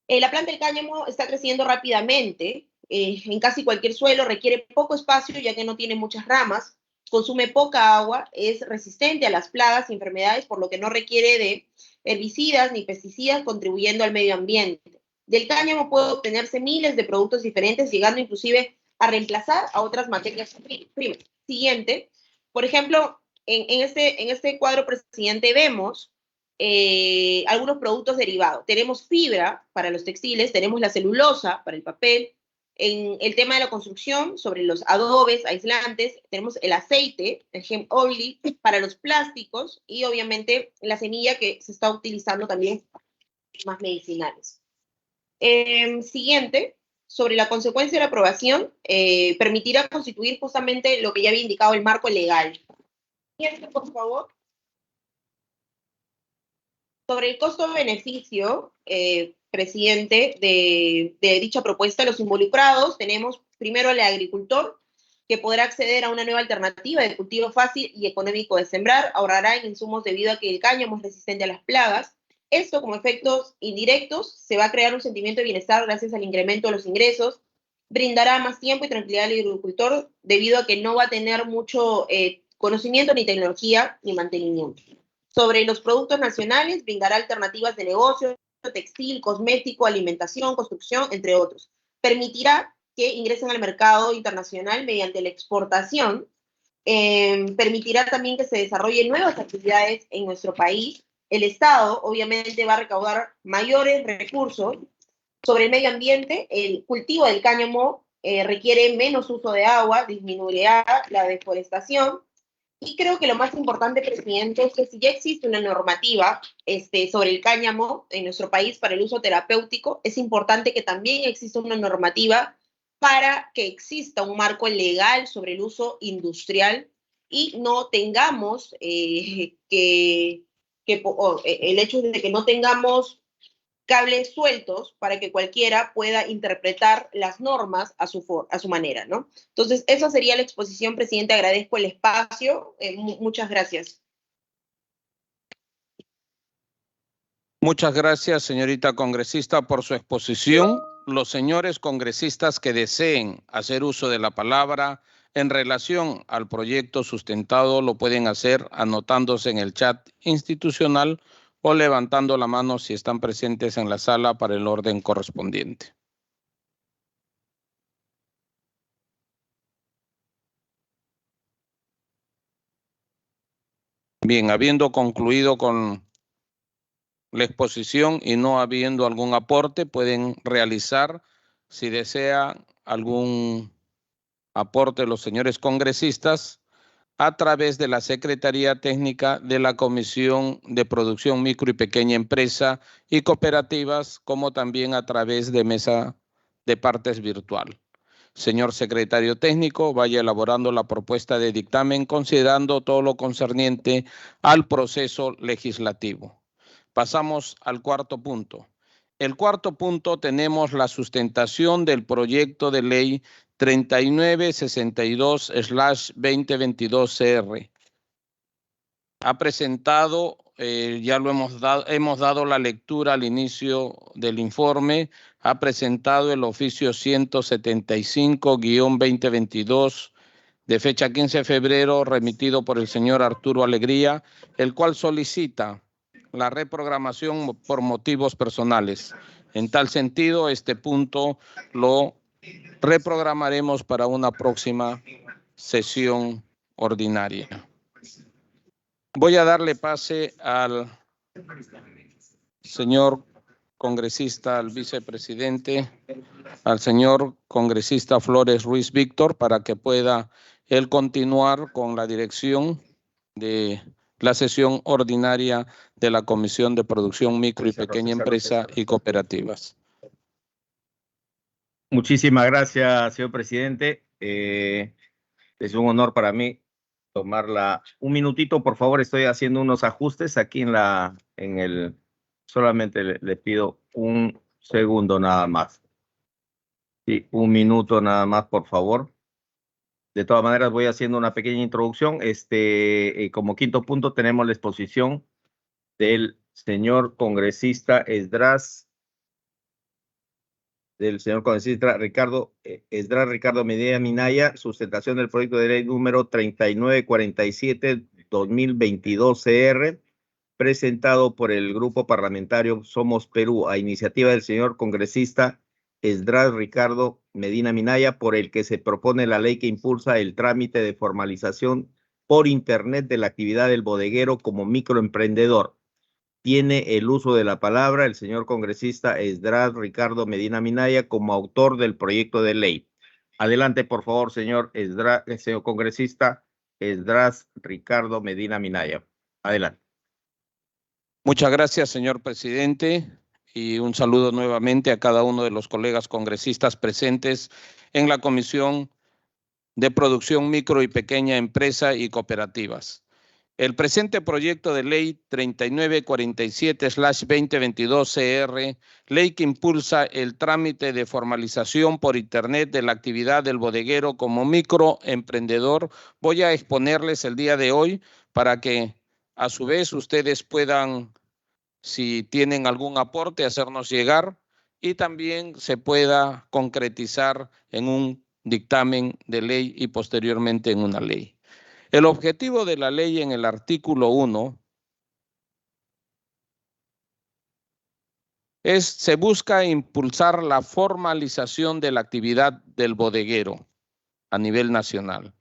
La planta del cáñamo está creciendo rápidamente, en casi cualquier suelo, requiere poco espacio ya que no tiene muchas ramas, consume poca agua, es resistente a las plagas y enfermedades, por lo que no requiere de herbicidas ni pesticidas, contribuyendo al medio ambiente. Del cáñamo puede obtenerse miles de productos diferentes, llegando inclusive a reemplazar a otras materias primas. Siguiente, por ejemplo, en este cuadro, presidente, vemos algunos productos derivados. Tenemos fibra para los textiles, tenemos la celulosa para el papel. En el tema de la construcción, sobre los adobes, aislantes, tenemos el aceite, el hemp oil, para los plásticos y obviamente la semilla que se está utilizando también más medicinales. Siguiente, sobre la consecuencia de la aprobación, permitirá constituir justamente lo que ya había indicado el marco legal. Siguiente, por favor. Sobre el costo-beneficio, presidente, de dicha propuesta, los involucrados tenemos primero al agricultor, que podrá acceder a una nueva alternativa de cultivo fácil y económico de sembrar, ahorrará en insumos debido a que el cáñamo es resistente a las plagas. Esto, como efectos indirectos, se va a crear un sentimiento de bienestar gracias al incremento de los ingresos, brindará más tiempo y tranquilidad al agricultor debido a que no va a tener mucho conocimiento ni tecnología ni mantenimiento. Sobre los productos nacionales, brindará alternativas de negocio, textil, cosmético, alimentación, construcción, entre otros. Permitirá que ingresen al mercado internacional mediante la exportación. Permitirá también que se desarrollen nuevas actividades en nuestro país. El Estado, obviamente, va a recaudar mayores recursos. Sobre el medio ambiente, el cultivo del cáñamo requiere menos uso de agua, disminuirá la deforestación. Y creo que lo más importante, presidente, es que si ya existe una normativa sobre el cáñamo en nuestro país para el uso terapéutico, es importante que también exista una normativa para que exista un marco legal sobre el uso industrial y no tengamos el hecho de que no tengamos cables sueltos para que cualquiera pueda interpretar las normas a su manera, ¿no? Entonces, esa sería la exposición, presidente. Agradezco el espacio. Muchas gracias. Muchas gracias, señorita congresista, por su exposición. Los señores congresistas que deseen hacer uso de la palabra en relación al proyecto sustentado lo pueden hacer anotándose en el chat institucional o levantando la mano si están presentes en la sala para el orden correspondiente. Bien, habiendo concluido con la exposición y no habiendo algún aporte, pueden realizar, si desean, algún aporte los señores congresistas a través de la Secretaría Técnica de la Comisión de Producción Micro y Pequeña Empresa y Cooperativas, como también a través de mesa de partes virtual. Señor Secretario Técnico, vaya elaborando la propuesta de dictamen considerando todo lo concerniente al proceso legislativo. Pasamos al cuarto punto. El cuarto punto tenemos la sustentación del proyecto de ley 3962/2022 CR. Ha presentado, ya lo hemos dado la lectura al inicio del informe, ha presentado el oficio 175-2022 de fecha 15 de febrero remitido por el señor Arturo Alegría, el cual solicita la reprogramación por motivos personales. En tal sentido, este punto lo reprogramaremos para una próxima sesión ordinaria. Voy a darle pase al señor congresista, al vicepresidente, al señor congresista Flores Ruiz Víctor, para que pueda él continuar con la dirección de la sesión ordinaria de la Comisión de Producción Micro y Pequeña Empresa y Cooperativas. Muchísimas gracias, señor presidente. Es un honor para mí tomarla. Un minutito, por favor, estoy haciendo unos ajustes aquí solamente le pido un segundo nada más. Sí, un minuto nada más, por favor. De todas maneras, voy haciendo una pequeña introducción. Como quinto punto tenemos la exposición del señor congresista Ricardo Medina Minaya, sustentación del proyecto de ley número 3947-2022 CR, presentado por el grupo parlamentario Somos Perú, a iniciativa del señor congresista Esdras Ricardo Medina Minaya, por el que se propone la ley que impulsa el trámite de formalización por Internet de la actividad del bodeguero como microemprendedor. Tiene el uso de la palabra el señor congresista Esdras Ricardo Medina Minaya como autor del proyecto de ley. Adelante, por favor, señor congresista Esdras Ricardo Medina Minaya. Adelante. Muchas gracias, señor presidente, y un saludo nuevamente a cada uno de los colegas congresistas presentes en la Comisión de Producción Micro y Pequeña Empresa y Cooperativas. El presente proyecto de ley 3947/2022 CR, ley que impulsa el trámite de formalización por Internet de la actividad del bodeguero como microemprendedor, voy a exponerles el día de hoy para que a su vez ustedes puedan, si tienen algún aporte, hacernos llegar y también se pueda concretizar en un dictamen de ley y posteriormente en una ley. El objetivo de la ley en el artículo 1 se busca impulsar la formalización de la actividad del bodeguero a nivel nacional.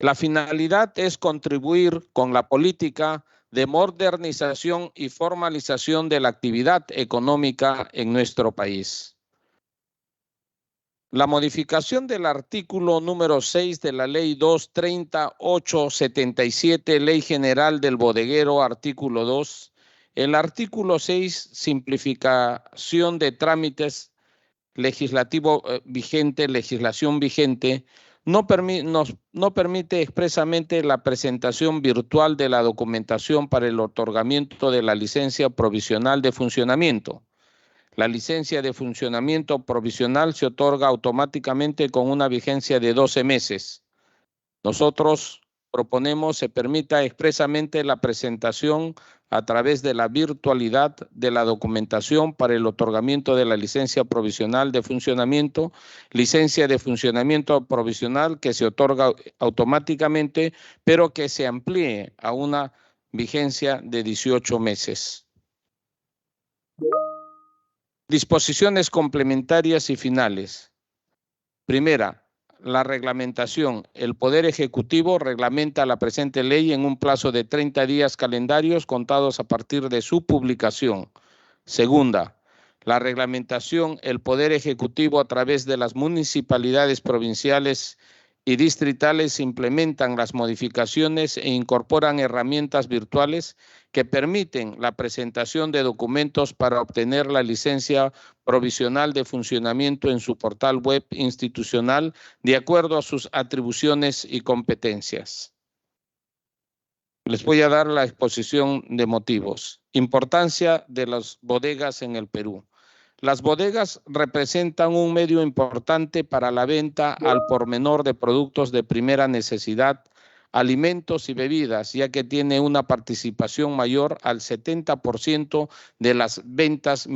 La finalidad es contribuir con la política de modernización y formalización de la actividad económica en nuestro país. La modificación del artículo número 6 de la Ley 238/77, Ley General del Bodeguero, artículo 2. El artículo 6, simplificación de trámites legislación vigente, no permite expresamente la presentación virtual de la documentación para el otorgamiento de la licencia provisional de funcionamiento. La licencia de funcionamiento provisional se otorga automáticamente con una vigencia de 12 meses. Nosotros proponemos se permita expresamente la presentación a través de la virtualidad de la documentación para el otorgamiento de la licencia provisional de funcionamiento, licencia de funcionamiento provisional que se otorga automáticamente, pero que se amplíe a una vigencia de 18 meses. Disposiciones complementarias y finales. Primera, la reglamentación. El Poder Ejecutivo reglamenta la presente ley en un plazo de 30 días calendarios contados a partir de su publicación. Segunda, la reglamentación. El Poder Ejecutivo, a través de las municipalidades provinciales y distritales, implementan las modificaciones e incorporan herramientas virtuales que permiten la presentación de documentos para obtener la licencia provisional de funcionamiento en su portal web institucional de acuerdo a sus atribuciones y competencias. Les voy a dar la exposición de motivos. Importancia de las bodegas en el Perú. Las bodegas representan un medio importante para la venta al por menor de productos de primera necesidad, alimentos y bebidas, ya que tiene una participación mayor al 70% de las ventas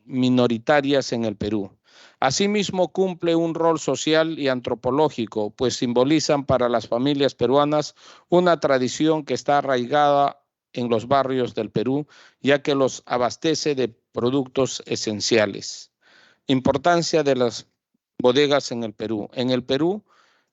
minoritarias en el Perú. Asimismo, cumple un rol social y antropológico, pues simbolizan para las familias peruanas una tradición que está arraigada en los barrios del Perú, ya que los abastece de productos esenciales. Importancia de las bodegas en el Perú. En el Perú,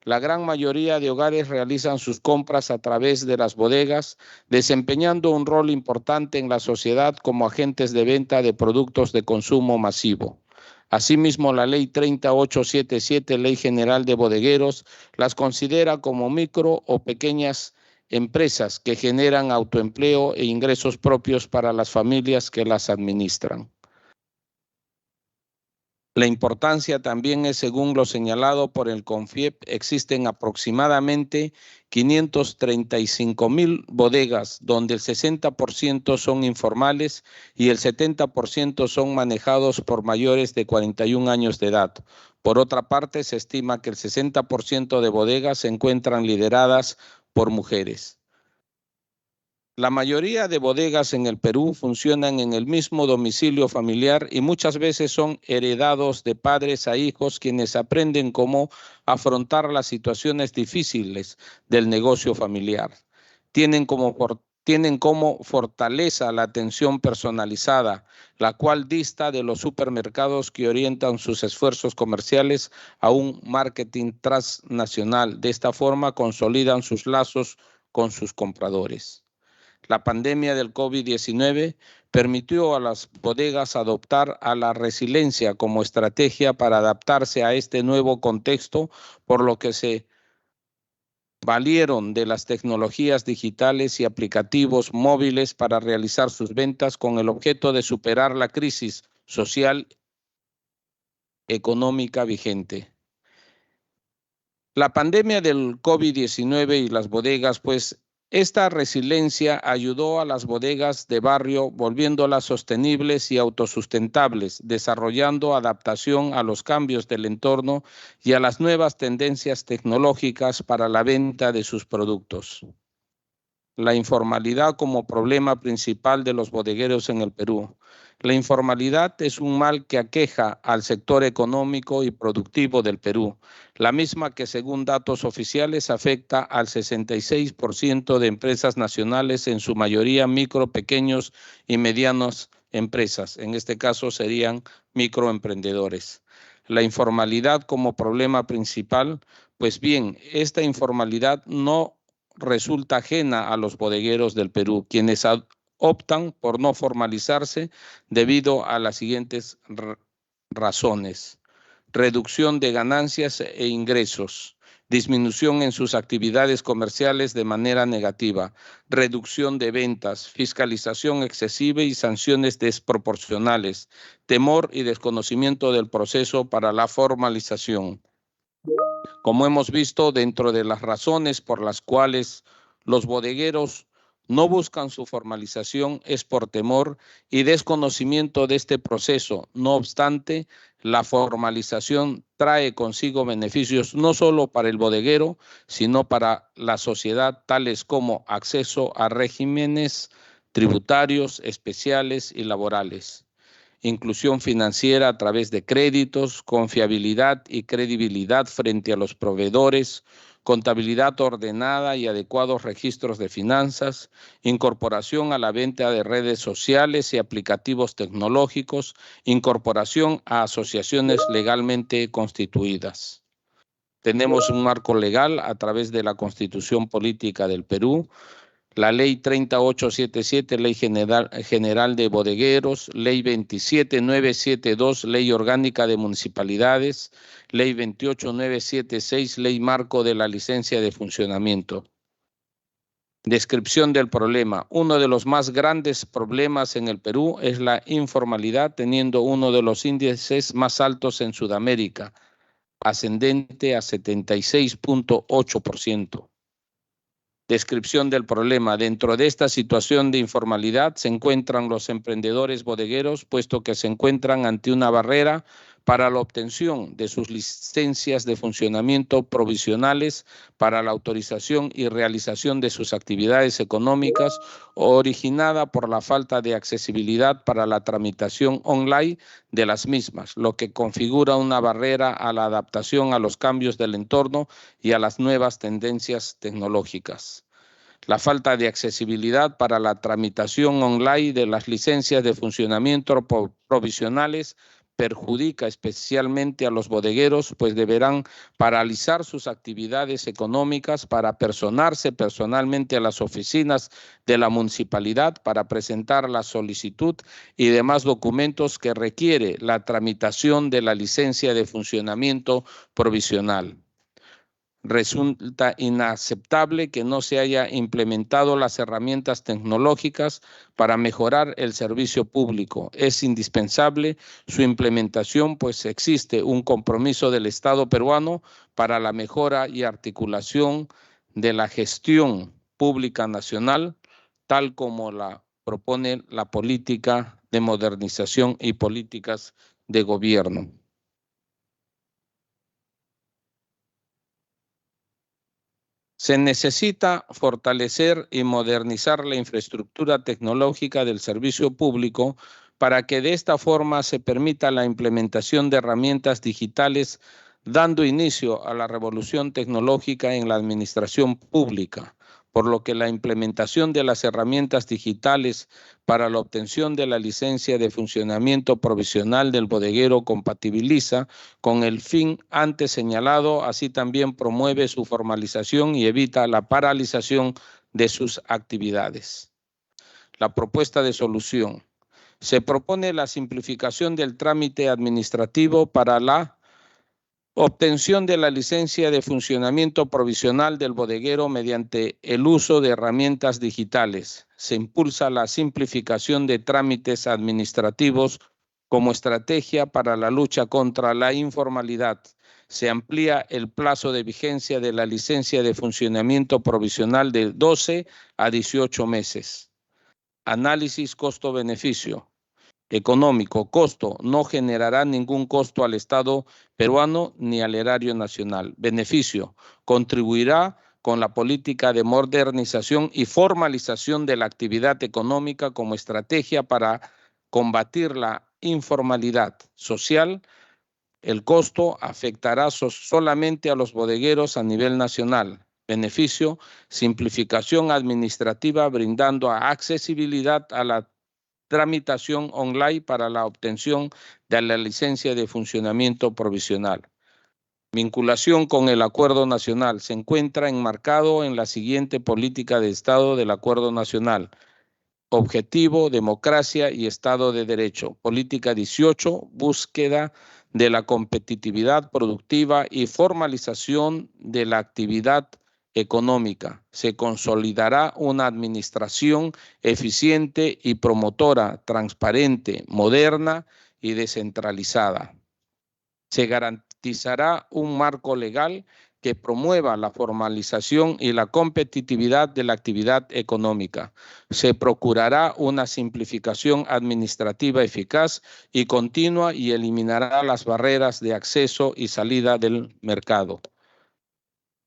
la gran mayoría de hogares realizan sus compras a través de las bodegas, desempeñando un rol importante en la sociedad como agentes de venta de productos de consumo masivo. Asimismo, la Ley 3877, Ley General de Bodegueros, las considera como micro o pequeñas empresas que generan autoempleo e ingresos propios para las familias que las administran. La importancia también es, según lo señalado por el CONFIEP, existen aproximadamente 535,000 bodegas, donde el 60% son informales y el 70% son manejados por mayores de 41 años de edad. Por otra parte, se estima que el 60% de bodegas se encuentran lideradas por mujeres. La mayoría de bodegas en el Perú funcionan en el mismo domicilio familiar y muchas veces son heredados de padres a hijos, quienes aprenden cómo afrontar las situaciones difíciles del negocio familiar. Tienen como fortaleza la atención personalizada, la cual dista de los supermercados que orientan sus esfuerzos comerciales a un marketing transnacional. De esta forma consolidan sus lazos con sus compradores. La pandemia del COVID-19 permitió a las bodegas adoptar a la resiliencia como estrategia para adaptarse a este nuevo contexto, por lo que se valieron de las tecnologías digitales y aplicativos móviles para realizar sus ventas con el objeto de superar la crisis social económica vigente. La pandemia del COVID-19 y las bodegas, pues, esta resiliencia ayudó a las bodegas de barrio, volviéndolas sostenibles y autosustentables, desarrollando adaptación a los cambios del entorno y a las nuevas tendencias tecnológicas para la venta de sus productos. La informalidad como problema principal de los bodegueros en el Perú. La informalidad es un mal que aqueja al sector económico y productivo del Perú, la misma que, según datos oficiales, afecta al 66% de empresas nacionales, en su mayoría micro, pequeños y medianas empresas. En este caso serían microemprendedores. La informalidad como problema principal, pues bien, esta informalidad no resulta ajena a los bodegueros del Perú, quienes optan por no formalizarse debido a las siguientes razones: reducción de ganancias e ingresos, disminución en sus actividades comerciales de manera negativa, reducción de ventas, fiscalización excesiva y sanciones desproporcionales, temor y desconocimiento del proceso para la formalización. Como hemos visto, dentro de las razones por las cuales los bodegueros no buscan su formalización es por temor y desconocimiento de este proceso. No obstante, la formalización trae consigo beneficios no solo para el bodeguero, sino para la sociedad, tales como acceso a regímenes tributarios especiales y laborales, inclusión financiera a través de créditos, confiabilidad y credibilidad frente a los proveedores, contabilidad ordenada y adecuados registros de finanzas, incorporación a la venta de redes sociales y aplicativos tecnológicos, incorporación a asociaciones legalmente constituidas. Tenemos un marco legal a través de la Constitución Política del Perú, la Ley 3877, Ley General de Bodegueros, Ley 27972, Ley Orgánica de Municipalidades, Ley 28976, Ley Marco de la Licencia de Funcionamiento. Descripción del problema. Uno de los más grandes problemas en el Perú es la informalidad, teniendo uno de los índices más altos en Sudamérica, ascendente a 76.8%. Descripción del problema. Dentro de esta situación de informalidad se encuentran los emprendedores bodegueros, puesto que se encuentran ante una barrera para la obtención de sus licencias de funcionamiento provisionales para la autorización y realización de sus actividades económicas, originada por la falta de accesibilidad para la tramitación online de las mismas, lo que configura una barrera a la adaptación a los cambios del entorno y a las nuevas tendencias tecnológicas. La falta de accesibilidad para la tramitación online de las licencias de funcionamiento provisionales perjudica especialmente a los bodegueros, pues deberán paralizar sus actividades económicas para personarse personalmente a las oficinas de la municipalidad para presentar la solicitud y demás documentos que requiere la tramitación de la licencia de funcionamiento provisional. Resulta inaceptable que no se haya implementado las herramientas tecnológicas para mejorar el servicio público. Es indispensable su implementación, pues existe un compromiso del Estado peruano para la mejora y articulación de la gestión pública nacional, tal como la propone la política de modernización y políticas de gobierno. Se necesita fortalecer y modernizar la infraestructura tecnológica del servicio público para que de esta forma se permita la implementación de herramientas digitales, dando inicio a la revolución tecnológica en la administración pública, por lo que la implementación de las herramientas digitales para la obtención de la licencia de funcionamiento provisional del bodeguero compatibiliza con el fin antes señalado, así también promueve su formalización y evita la paralización de sus actividades. La propuesta de solución. Se propone la simplificación del trámite administrativo para la obtención de la licencia de funcionamiento provisional del bodeguero mediante el uso de herramientas digitales. Se impulsa la simplificación de trámites administrativos como estrategia para la lucha contra la informalidad. Se amplía el plazo de vigencia de la licencia de funcionamiento provisional de 12 a 18 meses. Análisis costo-beneficio. Económico, costo, no generará ningún costo al Estado peruano ni al erario nacional. Beneficio, contribuirá con la política de modernización y formalización de la actividad económica como estrategia para combatir la informalidad social. El costo afectará solamente a los bodegueros a nivel nacional. Beneficio, simplificación administrativa brindando accesibilidad a la tramitación online para la obtención de la licencia de funcionamiento provisional. Vinculación con el Acuerdo Nacional. Se encuentra enmarcado en la siguiente política de Estado del Acuerdo Nacional. Objetivo, democracia y Estado de Derecho. Política 18, búsqueda de la competitividad productiva y formalización de la actividad económica. Se consolidará una administración eficiente y promotora, transparente, moderna y descentralizada. Se garantizará un marco legal que promueva la formalización y la competitividad de la actividad económica. Se procurará una simplificación administrativa eficaz y continua y eliminará las barreras de acceso y salida del mercado.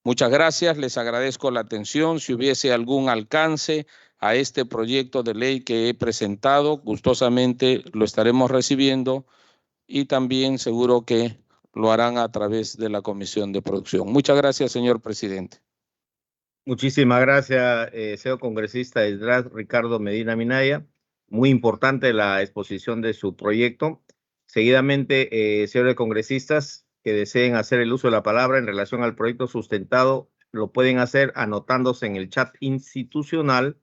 Muchas gracias, les agradezco la atención. Si hubiese algún alcance a este proyecto de ley que he presentado, gustosamente lo estaremos recibiendo y también seguro que lo harán a través de la Comisión de Producción. Muchas gracias, señor presidente. Muchísimas gracias, señor congresista Esdras Ricardo Medina Minaya. Muy importante la exposición de su proyecto. Seguidamente, señores congresistas que deseen hacer el uso de la palabra en relación al proyecto sustentado, lo pueden hacer anotándose en el chat institucional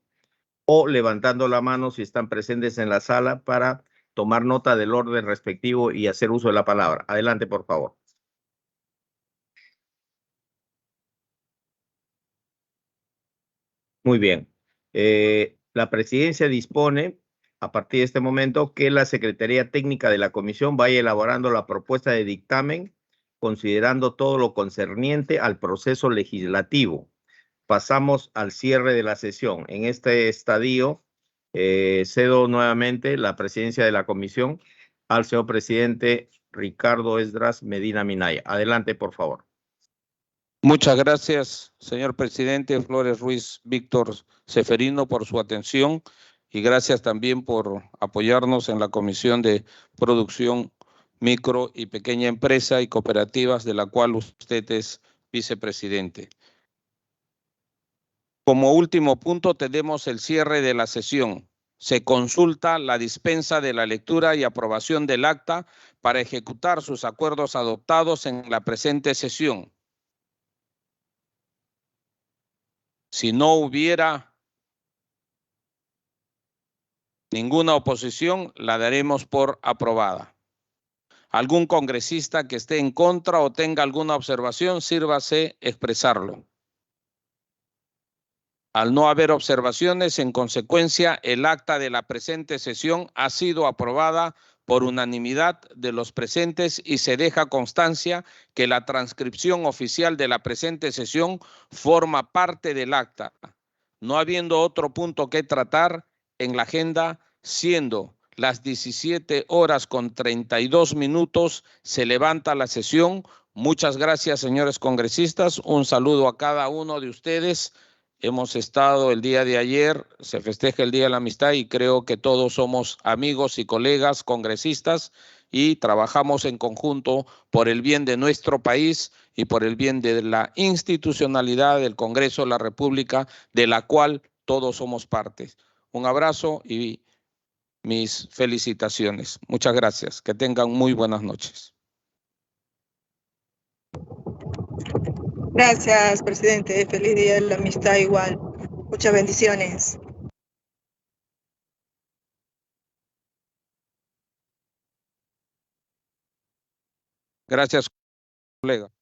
o levantando la mano si están presentes en la sala para tomar nota del orden respectivo y hacer uso de la palabra. Adelante, por favor. Muy bien. La presidencia dispone, a partir de este momento, que la Secretaría Técnica de la Comisión vaya elaborando la propuesta de dictamen, considerando todo lo concerniente al proceso legislativo. Pasamos al cierre de la sesión. En este estadio, cedo nuevamente la presidencia de la comisión al señor presidente Ricardo Esdras Medina Minaya. Adelante, por favor. Muchas gracias, señor presidente Flores Ruiz Víctor Seferino, por su atención y gracias también por apoyarnos en la Comisión de Producción, Micro y Pequeña Empresa y Cooperativas, de la cual usted es vicepresidente. Como último punto tenemos el cierre de la sesión. Se consulta la dispensa de la lectura y aprobación del acta para ejecutar sus acuerdos adoptados en la presente sesión. Si no hubiera ninguna oposición, la daremos por aprobada. ¿Algún congresista que esté en contra o tenga alguna observación? Sírvase expresarlo. Al no haber observaciones, en consecuencia, el acta de la presente sesión ha sido aprobada por unanimidad de los presentes y se deja constancia que la transcripción oficial de la presente sesión forma parte del acta. No habiendo otro punto que tratar en la agenda, siendo las 17:32, se levanta la sesión. Muchas gracias, señores congresistas. Un saludo a cada uno de ustedes. Hemos estado el día de ayer, se festeja el Día de la Amistad y creo que todos somos amigos y colegas congresistas y trabajamos en conjunto por el bien de nuestro país y por el bien de la institucionalidad del Congreso de la República, de la cual todos somos parte. Un abrazo y mis felicitaciones. Muchas gracias. Que tengan muy buenas noches. Gracias, presidente. Feliz Día de la Amistad igual. Muchas bendiciones. Gracias, colega.